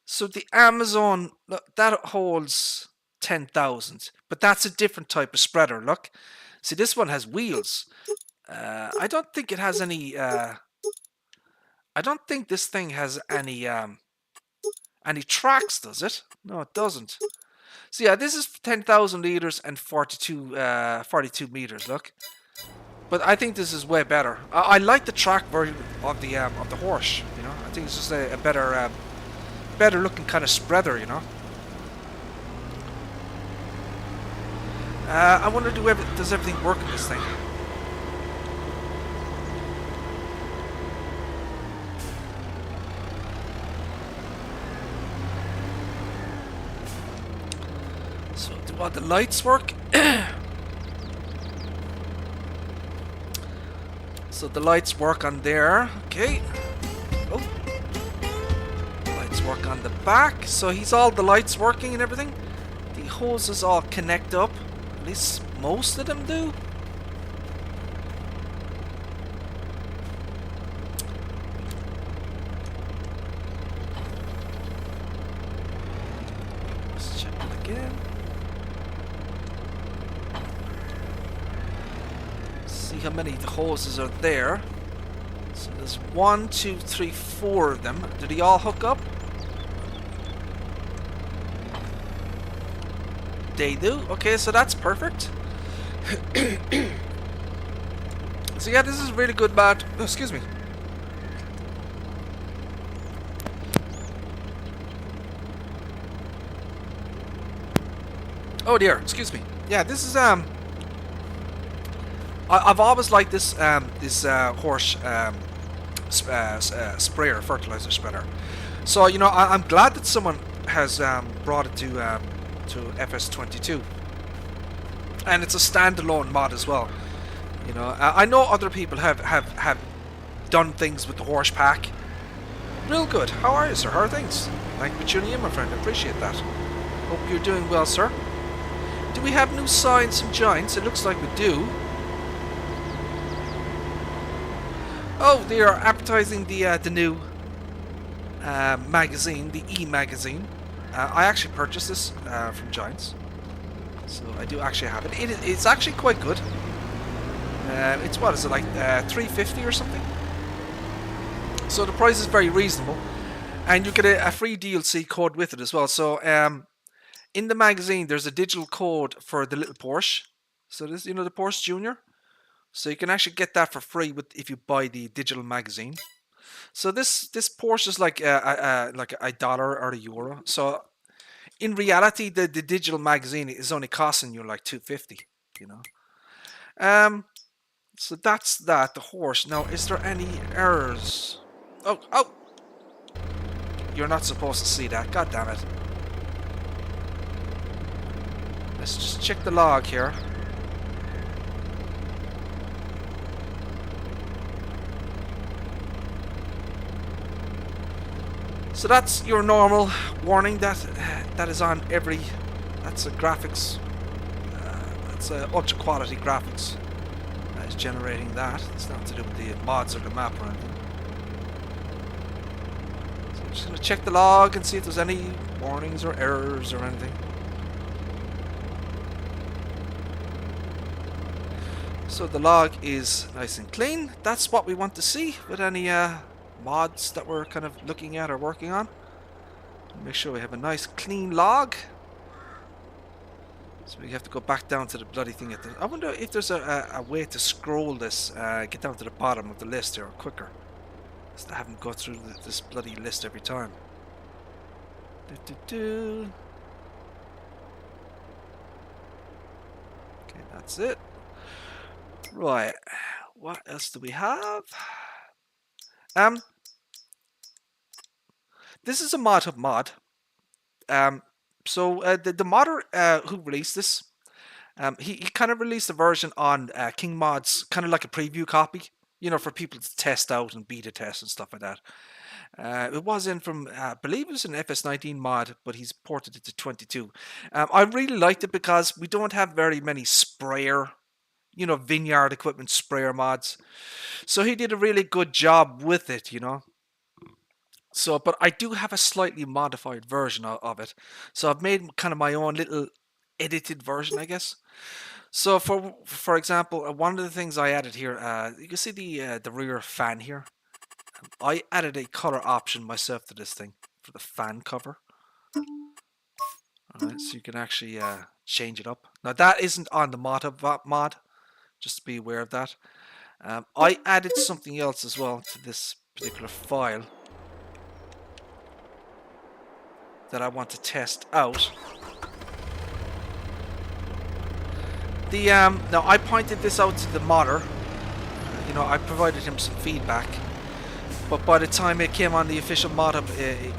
So the Amazon, look, that holds 10,000. But that's a different type of spreader, look. See, this one has wheels. I don't think it has any... I don't think this thing has any tracks, does it? No, it doesn't. So yeah, this is 10,000 liters and 42 meters, look. But I think this is way better. I like the track version of the horse. You know, I think it's just a better better looking kind of spreader. You know. I wonder, does everything work in this thing? So do all the lights work? So the lights work on there. Okay. Oh. Lights work on the back. So he's all the lights working and everything. The hoses all connect up. At least most of them do. Let's check it again. See how many hoses are there. So there's 1, 2, 3, 4 of them. Do they all hook up? They do. Okay, so that's perfect. So yeah, this is really good mod. Oh, excuse me. Oh dear, excuse me. Yeah, this is I've always liked this horse sprayer, fertilizer spreader. So you know, I'm glad that someone has brought it to FS22, and it's a standalone mod as well. You know, I know other people have done things with the horse pack. Real good. How are you, sir? How are things? Thank you for tuning in, my friend. I appreciate that. Hope you're doing well, sir. Do we have new signs from Giants? It looks like we do. Oh, they are advertising the new magazine, the e-magazine. I actually purchased this from Giants, so I do actually have it. It's actually quite good. It's what is it, like $3.50 or something? So the price is very reasonable, and you get a free DLC code with it as well. So in the magazine, there's a digital code for the little Porsche. So this, you know, the Porsche Junior. So you can actually get that for free if you buy the digital magazine. So this Porsche is like a dollar or a euro. So in reality, the digital magazine is only costing you like $2.50. You know. So that's that. The horse. Now, is there any errors? Oh! You're not supposed to see that. God damn it. Let's just check the log here. So that's your normal warning that is on every. That's a graphics. That's a ultra quality graphics. That is generating that. It's not to do with the mods or the map or anything. So I'm just gonna check the log and see if there's any warnings or errors or anything. So the log is nice and clean. That's what we want to see with any mods that we're kind of looking at or working on. Make sure we have a nice clean log. So we have to go back down to the bloody thing. I wonder if there's a way to scroll this, get down to the bottom of the list here quicker. Just I haven't go through this bloody list every time. Okay, that's it. Right, what else do we have? This is a mod hub mod. So the modder who released this, he kind of released a version on King Mods, kind of like a preview copy, you know, for people to test out and beta test and stuff like that. It was in from, I believe it was an FS19 mod, but he's ported it to 22. I really liked it because we don't have very many sprayer, you know, vineyard equipment sprayer mods. So he did a really good job with it, you know. So, but I do have a slightly modified version of it. So I've made kind of my own little edited version, I guess. So for example, one of the things I added here, you can see the rear fan here. I added a color option myself to this thing for the fan cover. Alright, so you can actually change it up. Now that isn't on the mod, just to be aware of that. I added something else as well to this particular file that I want to test out. Now I pointed this out to the modder. You know, I provided him some feedback, but by the time it came on the official mod hub,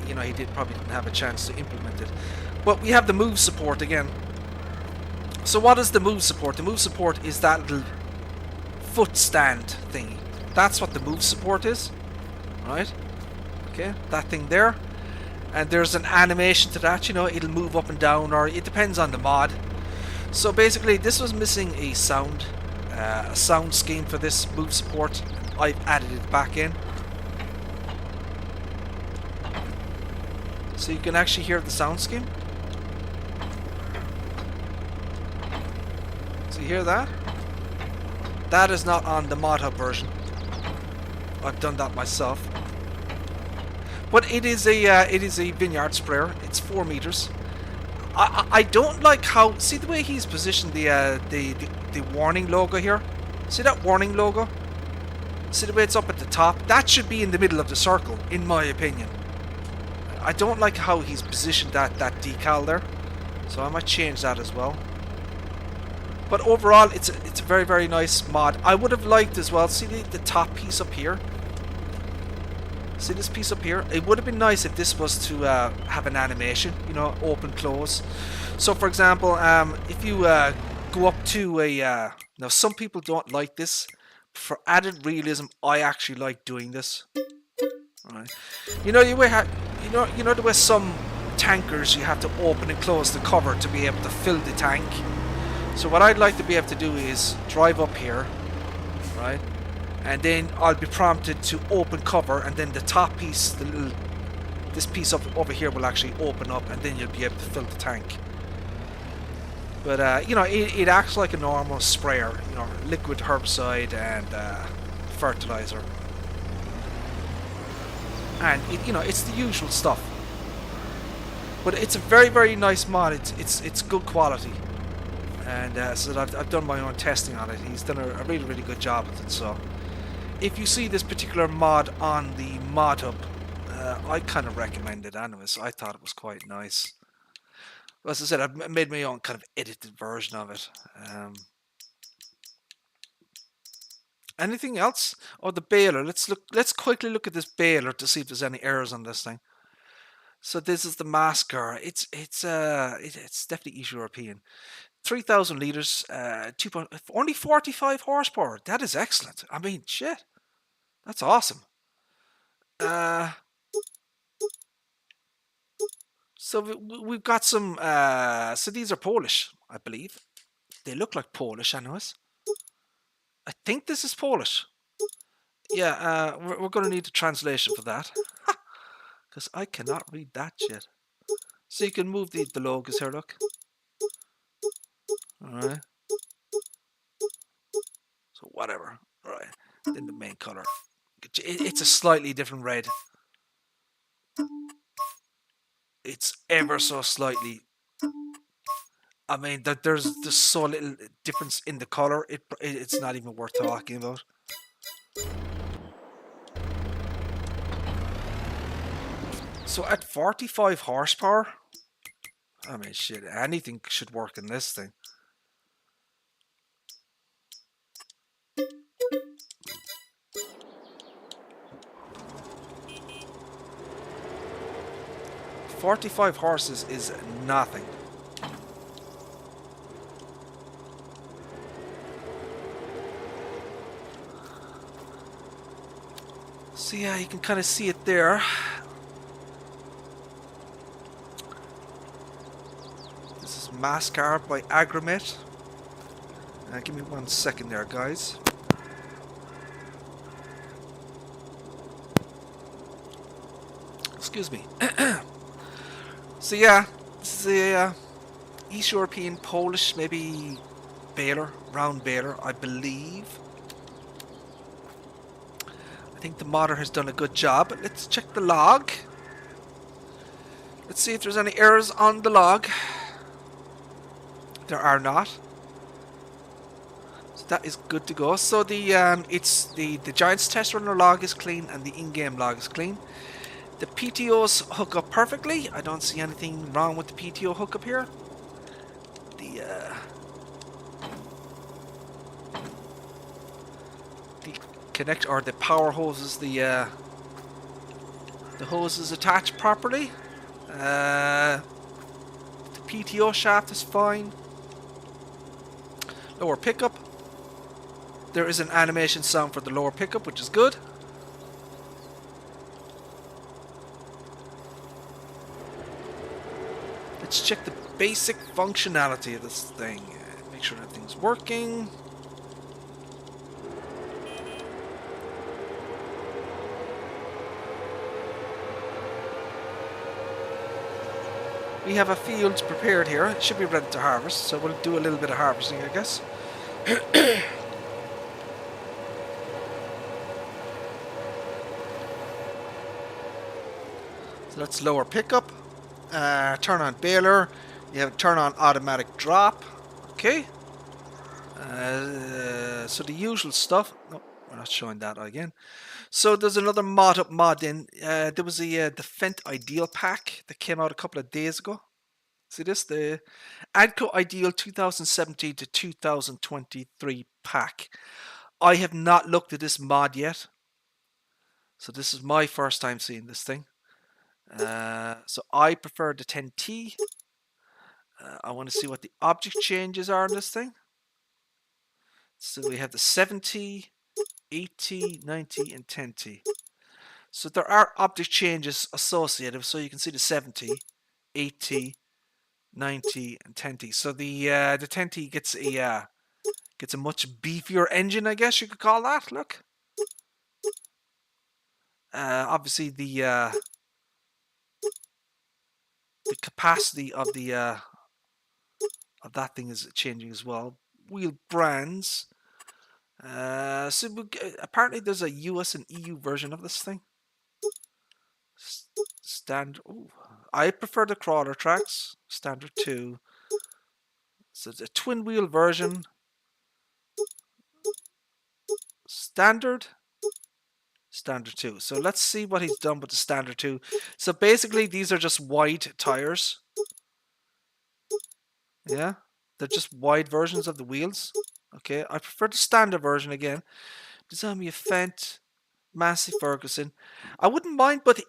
you know, he probably didn't have a chance to implement it. But we have the move support again. So what is the move support? The move support is that little foot stand thingy. That's what the move support is, right? Okay, that thing there. And there's an animation to that, you know, it'll move up and down, or it depends on the mod. So basically, this was missing a sound scheme for this move support. I've added it back in, so you can actually hear the sound scheme. So you hear that? That is not on the mod hub version. I've done that myself. But it is a vineyard sprayer. It's 4 meters. I don't like how, see the way he's positioned the warning logo here. See that warning logo? See the way it's up at the top? That should be in the middle of the circle, in my opinion. I don't like how he's positioned that decal there, so I might change that as well. But overall, it's a very, very nice mod. I would have liked as well, see the top piece up here? See this piece up here? It would have been nice if this was to have an animation, you know, open, close. So for example, if you go up to a... now some people don't like this. For added realism, I actually like doing this. Alright. You know, you know the way some tankers, you have to open and close the cover to be able to fill the tank. So what I'd like to be able to do is drive up here, right? And then I'll be prompted to open cover, and then the top piece, this piece up over here will actually open up, and then you'll be able to fill the tank. But you know, it acts like a normal sprayer, you know, liquid herbicide and fertilizer, and you know, it's the usual stuff. But it's a very, very nice mod. It's good quality, and so that I've done my own testing on it. He's done a really, really good job with it. So if you see this particular mod on the mod hub, I kind of recommend it anyways. I thought it was quite nice. As I said, I've made my own kind of edited version of it. Anything else? Oh, the baler. Let's quickly look at this baler to see if there's any errors on this thing. So this is the Mascar. It's definitely East European. 3,000 liters, only 45 horsepower. That is excellent. I mean, shit, that's awesome. So we've got some. So these are Polish, I believe. They look like Polish, anyways. I think this is Polish. Yeah, we're going to need a translation for that, because I cannot read that shit. So you can move the logos here. Look. Alright. So whatever. Alright. Then the main color. It's a slightly different red. It's ever so slightly. I mean, that there's so little difference in the color. It's not even worth talking about. So at 45 horsepower, I mean, shit, anything should work in this thing. "45 horses is nothing." So yeah, you can kind of see it there. This is Mascar by Agromet. Give me 1 second there, guys. Excuse me. So yeah, this is a East European, Polish, maybe baler, round baler, I believe. I think the modder has done a good job. Let's check the log. Let's see if there's any errors on the log. There are not. So that is good to go. So it's the Giants test runner log is clean and the in-game log is clean. The PTOs hook up perfectly. I don't see anything wrong with the PTO hookup here. The connect or the power hoses, the hose is attached properly. The PTO shaft is fine. Lower pickup. There is an animation sound for the lower pickup, which is good. Let's check the basic functionality of this thing. Make sure everything's working. We have a field prepared here. It should be ready to harvest, so we'll do a little bit of harvesting, I guess. So let's lower pickup. Turn on baler. You have turn on automatic drop. Okay. So the usual stuff. No, we're not showing that again. So there's another mod in. There was the Fent Ideal pack that came out a couple of days ago. See this? The Adco Ideal 2017 to 2023 pack. I have not looked at this mod yet. So this is my first time seeing this thing. So I prefer the 10T. I want to see what the object changes are in this thing. So we have the 7T, 8T, 9T, and 10T. So there are object changes associated. So you can see the 7T, 8T, 9T, and 10T. So the 10T gets a much beefier engine, I guess you could call that. Look. Obviously the capacity of that thing is changing as well. Wheel brands. Apparently there's a US and EU version of this thing. Standard. Ooh, I prefer the crawler tracks. Standard 2. So it's a twin wheel version. Standard 2. So let's see what he's done with the standard 2. So basically these are just wide tires. Yeah, they're just wide versions of the wheels. Okay, I prefer the standard version again. Design me a Fent, Massey Ferguson. I wouldn't mind, but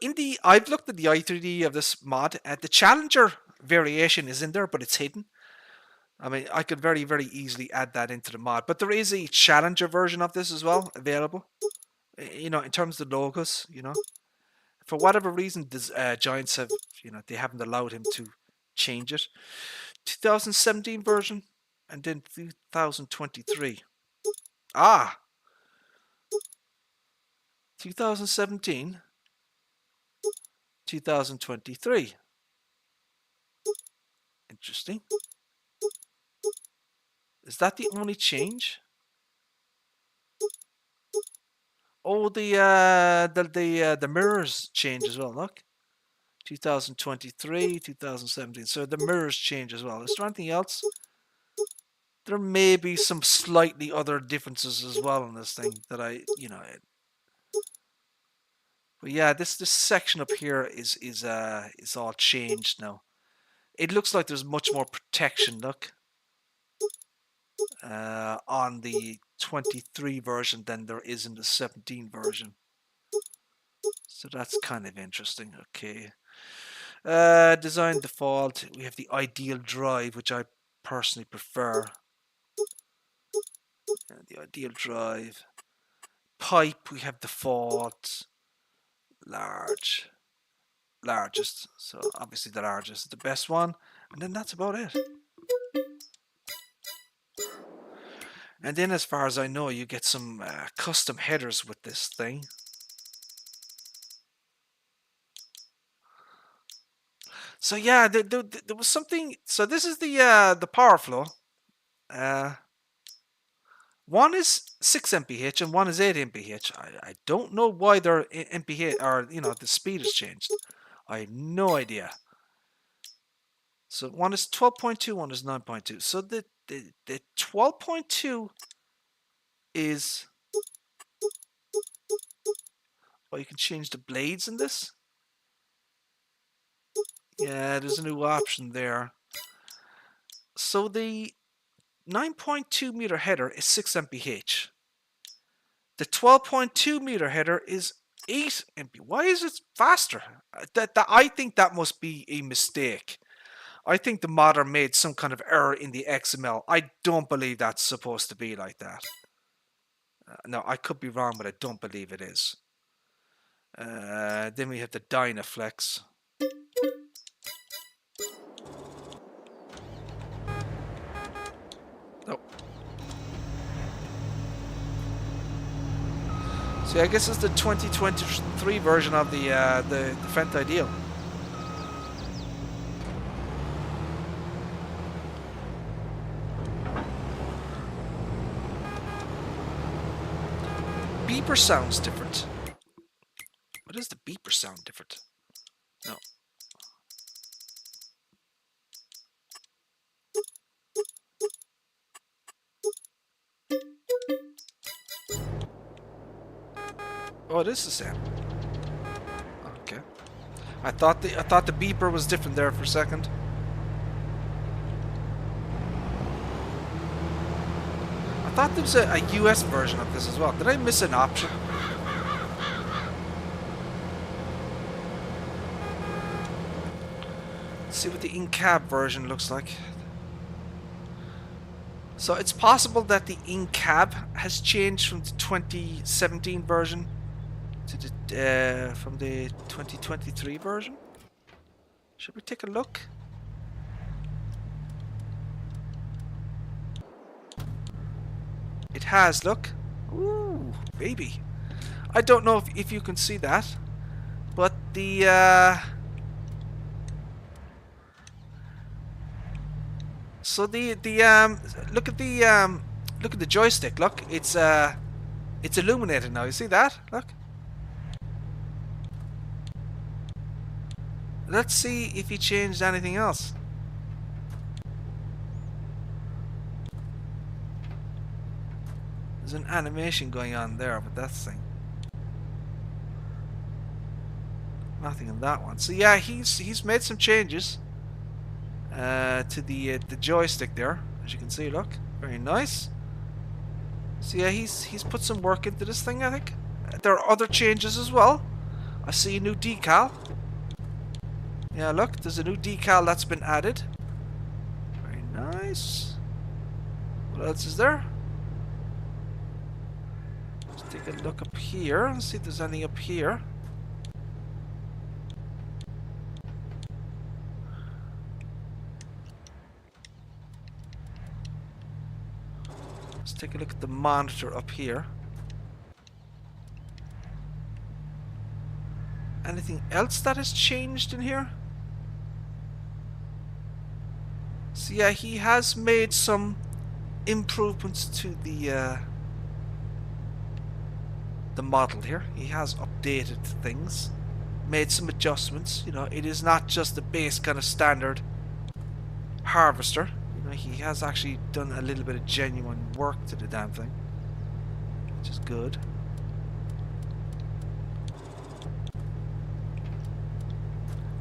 I've looked at the i3D of this mod. The Challenger variation is in there, but it's hidden. I mean, I could very, very easily add that into the mod. But there is a Challenger version of this as well available. You know, in terms of the logos, you know. For whatever reason, the Giants have, they haven't allowed him to change it. 2017 version and then 2023. 2017, 2023. Interesting. Is that the only change? Oh, the mirrors change as well. Look, 2023, 2017. So the mirrors change as well. Is there anything else? There may be some slightly other differences as well in this thing that But yeah, this section up here is all changed now. It looks like there's much more protection. Look, on the 23 version than there is in the 17 version. So that's kind of interesting. Okay. Design default. We have the ideal drive, which I personally prefer. The ideal drive. Pipe, we have default. Largest. So obviously the largest is the best one. And then that's about it. And then as far as I know, you get some custom headers with this thing. So yeah, there was something. So this is the power flow. One is 6 mph and one is 8 mph. I don't know why they're mph or the speed has changed. I have no idea. So one is 12.2, one is 9.2. So the 12.2 is... Oh, you can change the blades in this? Yeah, there's a new option there. So the 9.2 meter header is 6 mph. The 12.2 meter header is 8 mph. Why is it faster? I think that must be a mistake. I think the modder made some kind of error in the XML. I don't believe that's supposed to be like that. No, I could be wrong, but I don't believe it is. Then we have the Dynaflex. Oh. See, I guess it's the 2023 version of the Fent Ideal. Beeper sounds different. What is the beeper sound different? No. Oh, it is the same. Okay. I thought the beeper was different there for a second. I thought there was a US version of this as well. Did I miss an option? Let's see what the in-cab version looks like. So it's possible that the in-cab has changed from the 2017 version to the from the 2023 version. Should we take a look? It has, look. Ooh, baby. I don't know if you can see that, but the so the look at the joystick. Look, it's illuminated now. You see that? Look. Let's see if he changed anything else. There's an animation going on there, but that's the thing. Nothing in that one. So yeah, he's made some changes to the joystick there, as you can see. Look, very nice. So yeah, he's put some work into this thing. I think there are other changes as well. I see a new decal. Yeah, look, there's a new decal that's been added. Very nice. What else is there? Let's take a look up here and see if there's anything up here. Let's take a look at the monitor up here. Anything else that has changed in here? So yeah, he has made some improvements to the model here. He has updated things, made some adjustments. You know, it is not just the base kind of standard harvester. You know, he has actually done a little bit of genuine work to the damn thing, which is good.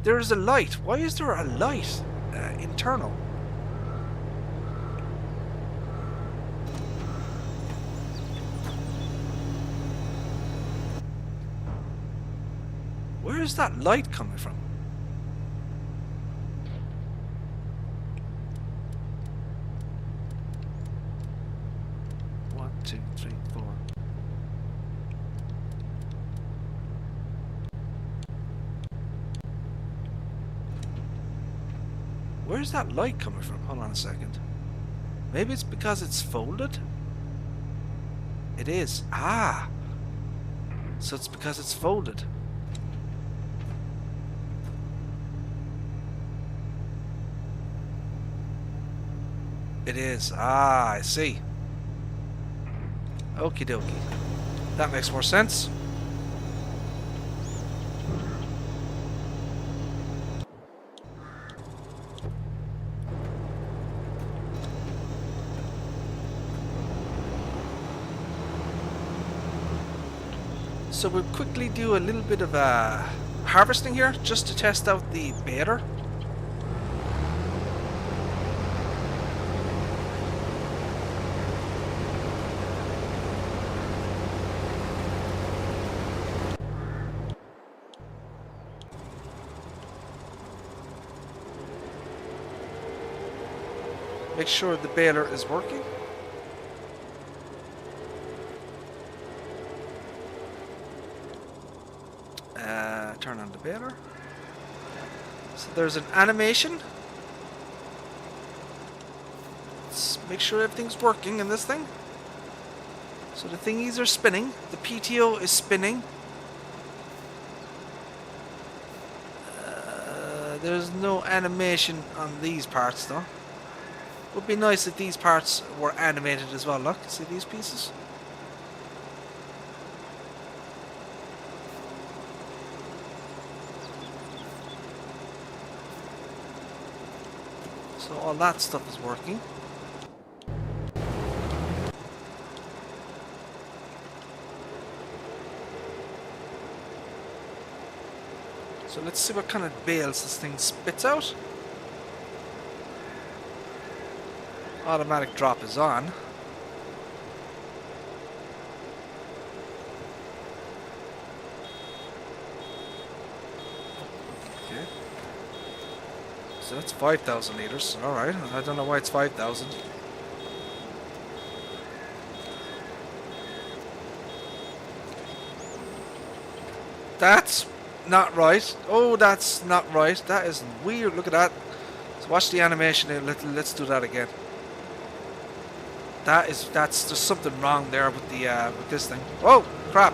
There is a light. Why is there a light internal? Where is that light coming from? One, two, three, four. Where's that light coming from? Hold on a second. Maybe it's because it's folded? It is. Ah! So it's because it's folded. It is. Ah, I see. Okie dokie. That makes more sense. So we'll quickly do a little bit of harvesting here, just to test out the baler. Make sure the baler is working. Turn on the baler. So there's an animation. Let's make sure everything's working in this thing. So the thingies are spinning. The PTO is spinning. There's no animation on these parts though. Would be nice if these parts were animated as well. Look, see these pieces? So all that stuff is working. So let's see what kind of bales this thing spits out. Automatic drop is on. Okay. So that's 5,000 liters. Alright, I don't know why it's 5,000. That's not right. Oh, that's not right. That is weird. Look at that. So watch the animation here. Let's do that again. That's there's something wrong there with the with this thing. Oh crap!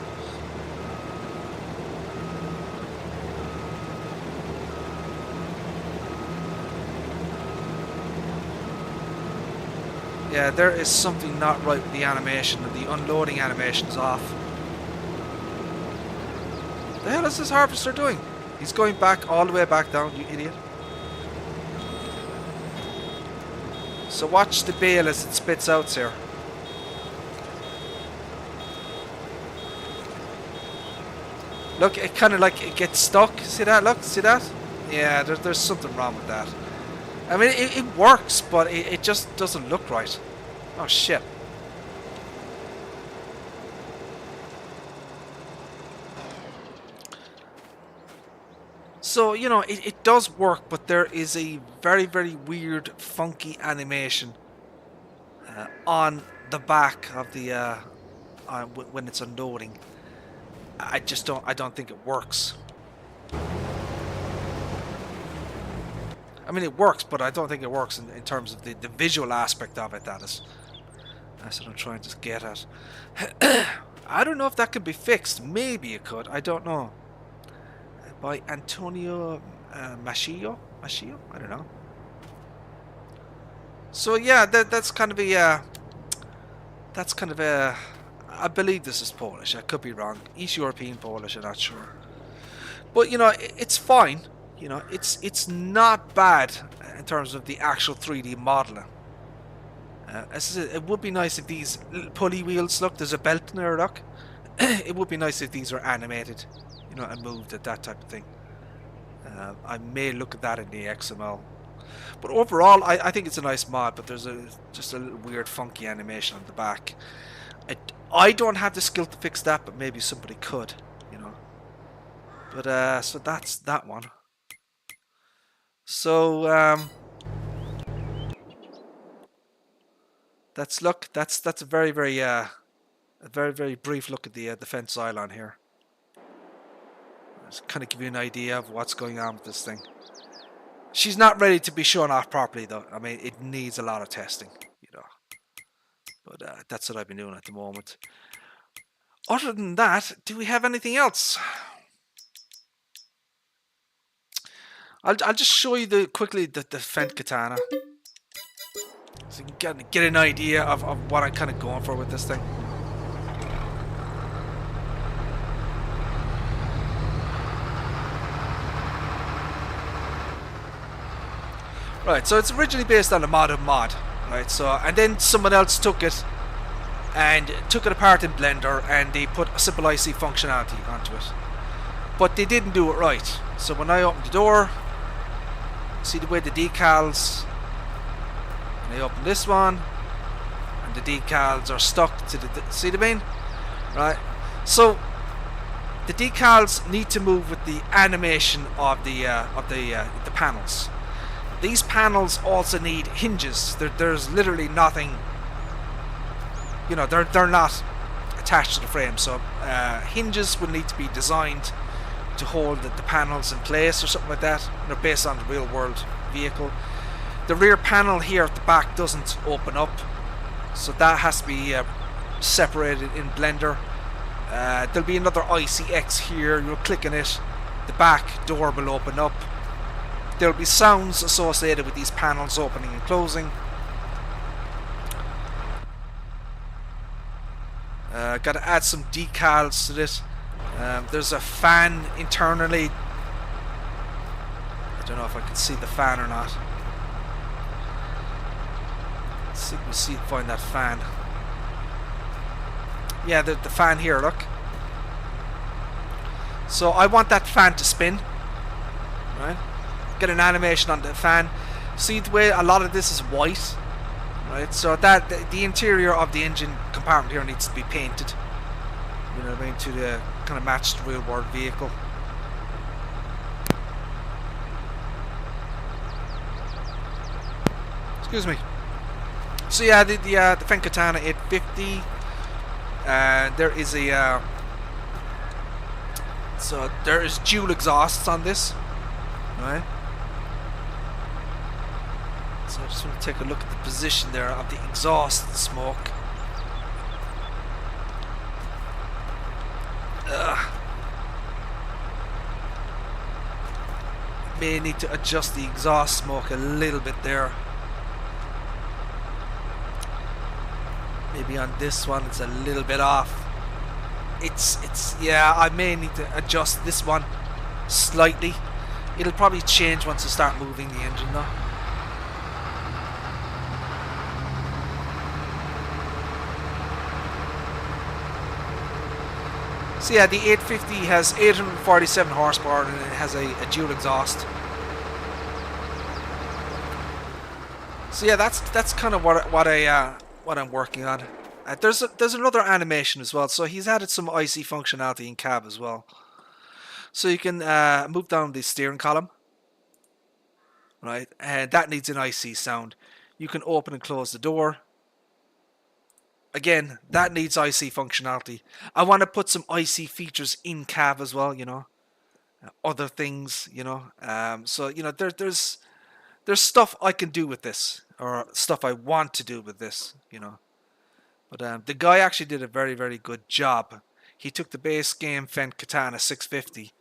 Yeah, there is something not right with the animation, and the unloading animation is off. The hell is this harvester doing? He's going back all the way back down, you idiot. So watch the bale as it spits out here. Look, it kind of like it gets stuck. See that? Look, see that? Yeah, there's something wrong with that. I mean, it works, but it just doesn't look right. Oh shit. So, you know, it does work, but there is a very, very weird, funky animation on the back of the when it's unloading. I don't think it works. I mean, it works, but I don't think it works in terms of the visual aspect of it. That's what I'm trying to get at. I don't know if that could be fixed. Maybe it could. I don't know. By Antonio Machillo? I don't know. So yeah, that's kind of a I believe this is Polish. I could be wrong. East European Polish, I'm not sure. But you know, it's fine. You know, it's not bad in terms of the actual 3D modeling. As I said, it would be nice if these little pulley wheels, look, there's a belt in there, look. It would be nice if these were animated, you know, and moved at that type of thing. I may look at that in the XML. But overall, I think it's a nice mod, but there's just a little weird, funky animation on the back. I don't have the skill to fix that, but maybe somebody could, you know. But so that's that one. So that's a very very brief look at the fence island here. Just kind of give you an idea of what's going on with this thing. She's not ready to be shown off properly though. I mean, it needs a lot of testing, you know. But that's what I've been doing at the moment. Other than that, do we have anything else? I'll just show you quickly the Fent Katana, so you can get an idea of what I'm kind of going for with this thing. Right, so it's originally based on a mod of mod, right? So, and then someone else took it and took it apart in Blender, and they put a simple IC functionality onto it. But they didn't do it right. So when I opened the door, see the way the decals, and I open this one, and the decals are stuck to the, see the main, right? So the decals need to move with the animation of the panels. These panels also need hinges. There's literally nothing, you know, they're not attached to the frame. So hinges will need to be designed to hold the panels in place or something like that, you know, based on the real world vehicle. The rear panel here at the back doesn't open up, so that has to be separated in Blender. There'll be another ICX here. You'll click on it, the back door will open up. There'll be sounds associated with these panels opening and closing. Got to add some decals to this. There's a fan internally. I don't know if I can see the fan or not. Let's see if we find that fan. Yeah, the fan here, look. So I want that fan to spin, right? Get an animation on the fan. See the way a lot of this is white, right? So that the interior of the engine compartment here needs to be painted, you know what I mean, to the kind of match the real world vehicle. Excuse me. So yeah, the Fendt Katana 850. There is a so there is dual exhausts on this, right? So I just want to take a look at the position there of the exhaust smoke. May need to adjust the exhaust smoke a little bit there. Maybe on this one it's a little bit off. It's yeah, I may need to adjust this one slightly. It'll probably change once I start moving the engine though. So yeah, the 850 has 847 horsepower and it has a dual exhaust. So yeah, that's kind of what I'm working on. There's another animation as well. So he's added some IC functionality in cab as well. So you can move down the steering column, right? And that needs an IC sound. You can open and close the door. Again, that needs IC functionality. I want to put some IC features in cab as well, you know. Other things, you know. So you know, there's stuff I can do with this, or stuff I want to do with this, you know. But the guy actually did a very, very good job. He took the base game Fendt Katana 650.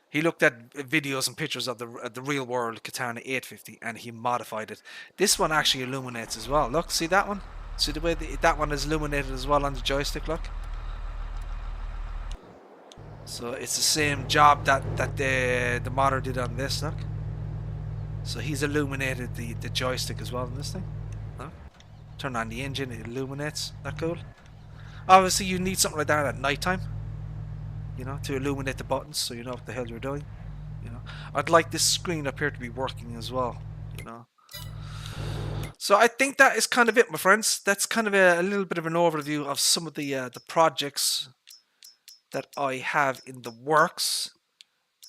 He looked at videos and pictures of the real world Katana 850 and he modified it. This one actually illuminates as well. Look, see that one? See the way that one is illuminated as well on the joystick, look? So it's the same job that the modder did on this, look. So he's illuminated the joystick as well in this thing. Look. Turn on the engine, it illuminates. That cool? Obviously you need something like that at night time, you know, to illuminate the buttons so you know what the hell you're doing. You know, I'd like this screen up here to be working as well, you know. So I think that is kind of it, my friends. That's kind of a little bit of an overview of some of the projects that I have in the works.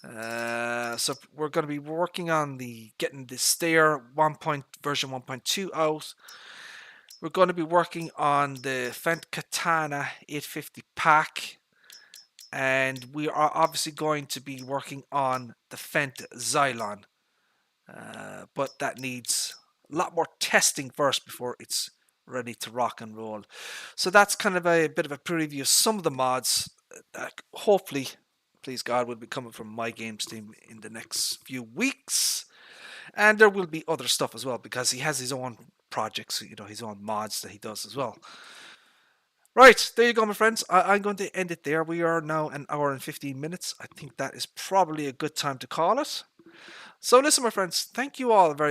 So we're going to be working on getting the Stair version 1.2 out. We're going to be working on the Fendt Katana 850 pack. And we are obviously going to be working on the Fendt Xylon. But that needs a lot more testing first before it's ready to rock and roll. So that's kind of a bit of a preview of some of the mods that hopefully, please God, will be coming from my games team in the next few weeks. And there will be other stuff as well because he has his own projects, you know, his own mods that he does as well. Right, there you go, my friends. I'm going to end it there. We are now an hour and 15 minutes. I think that is probably a good time to call it. So listen, my friends, thank you all very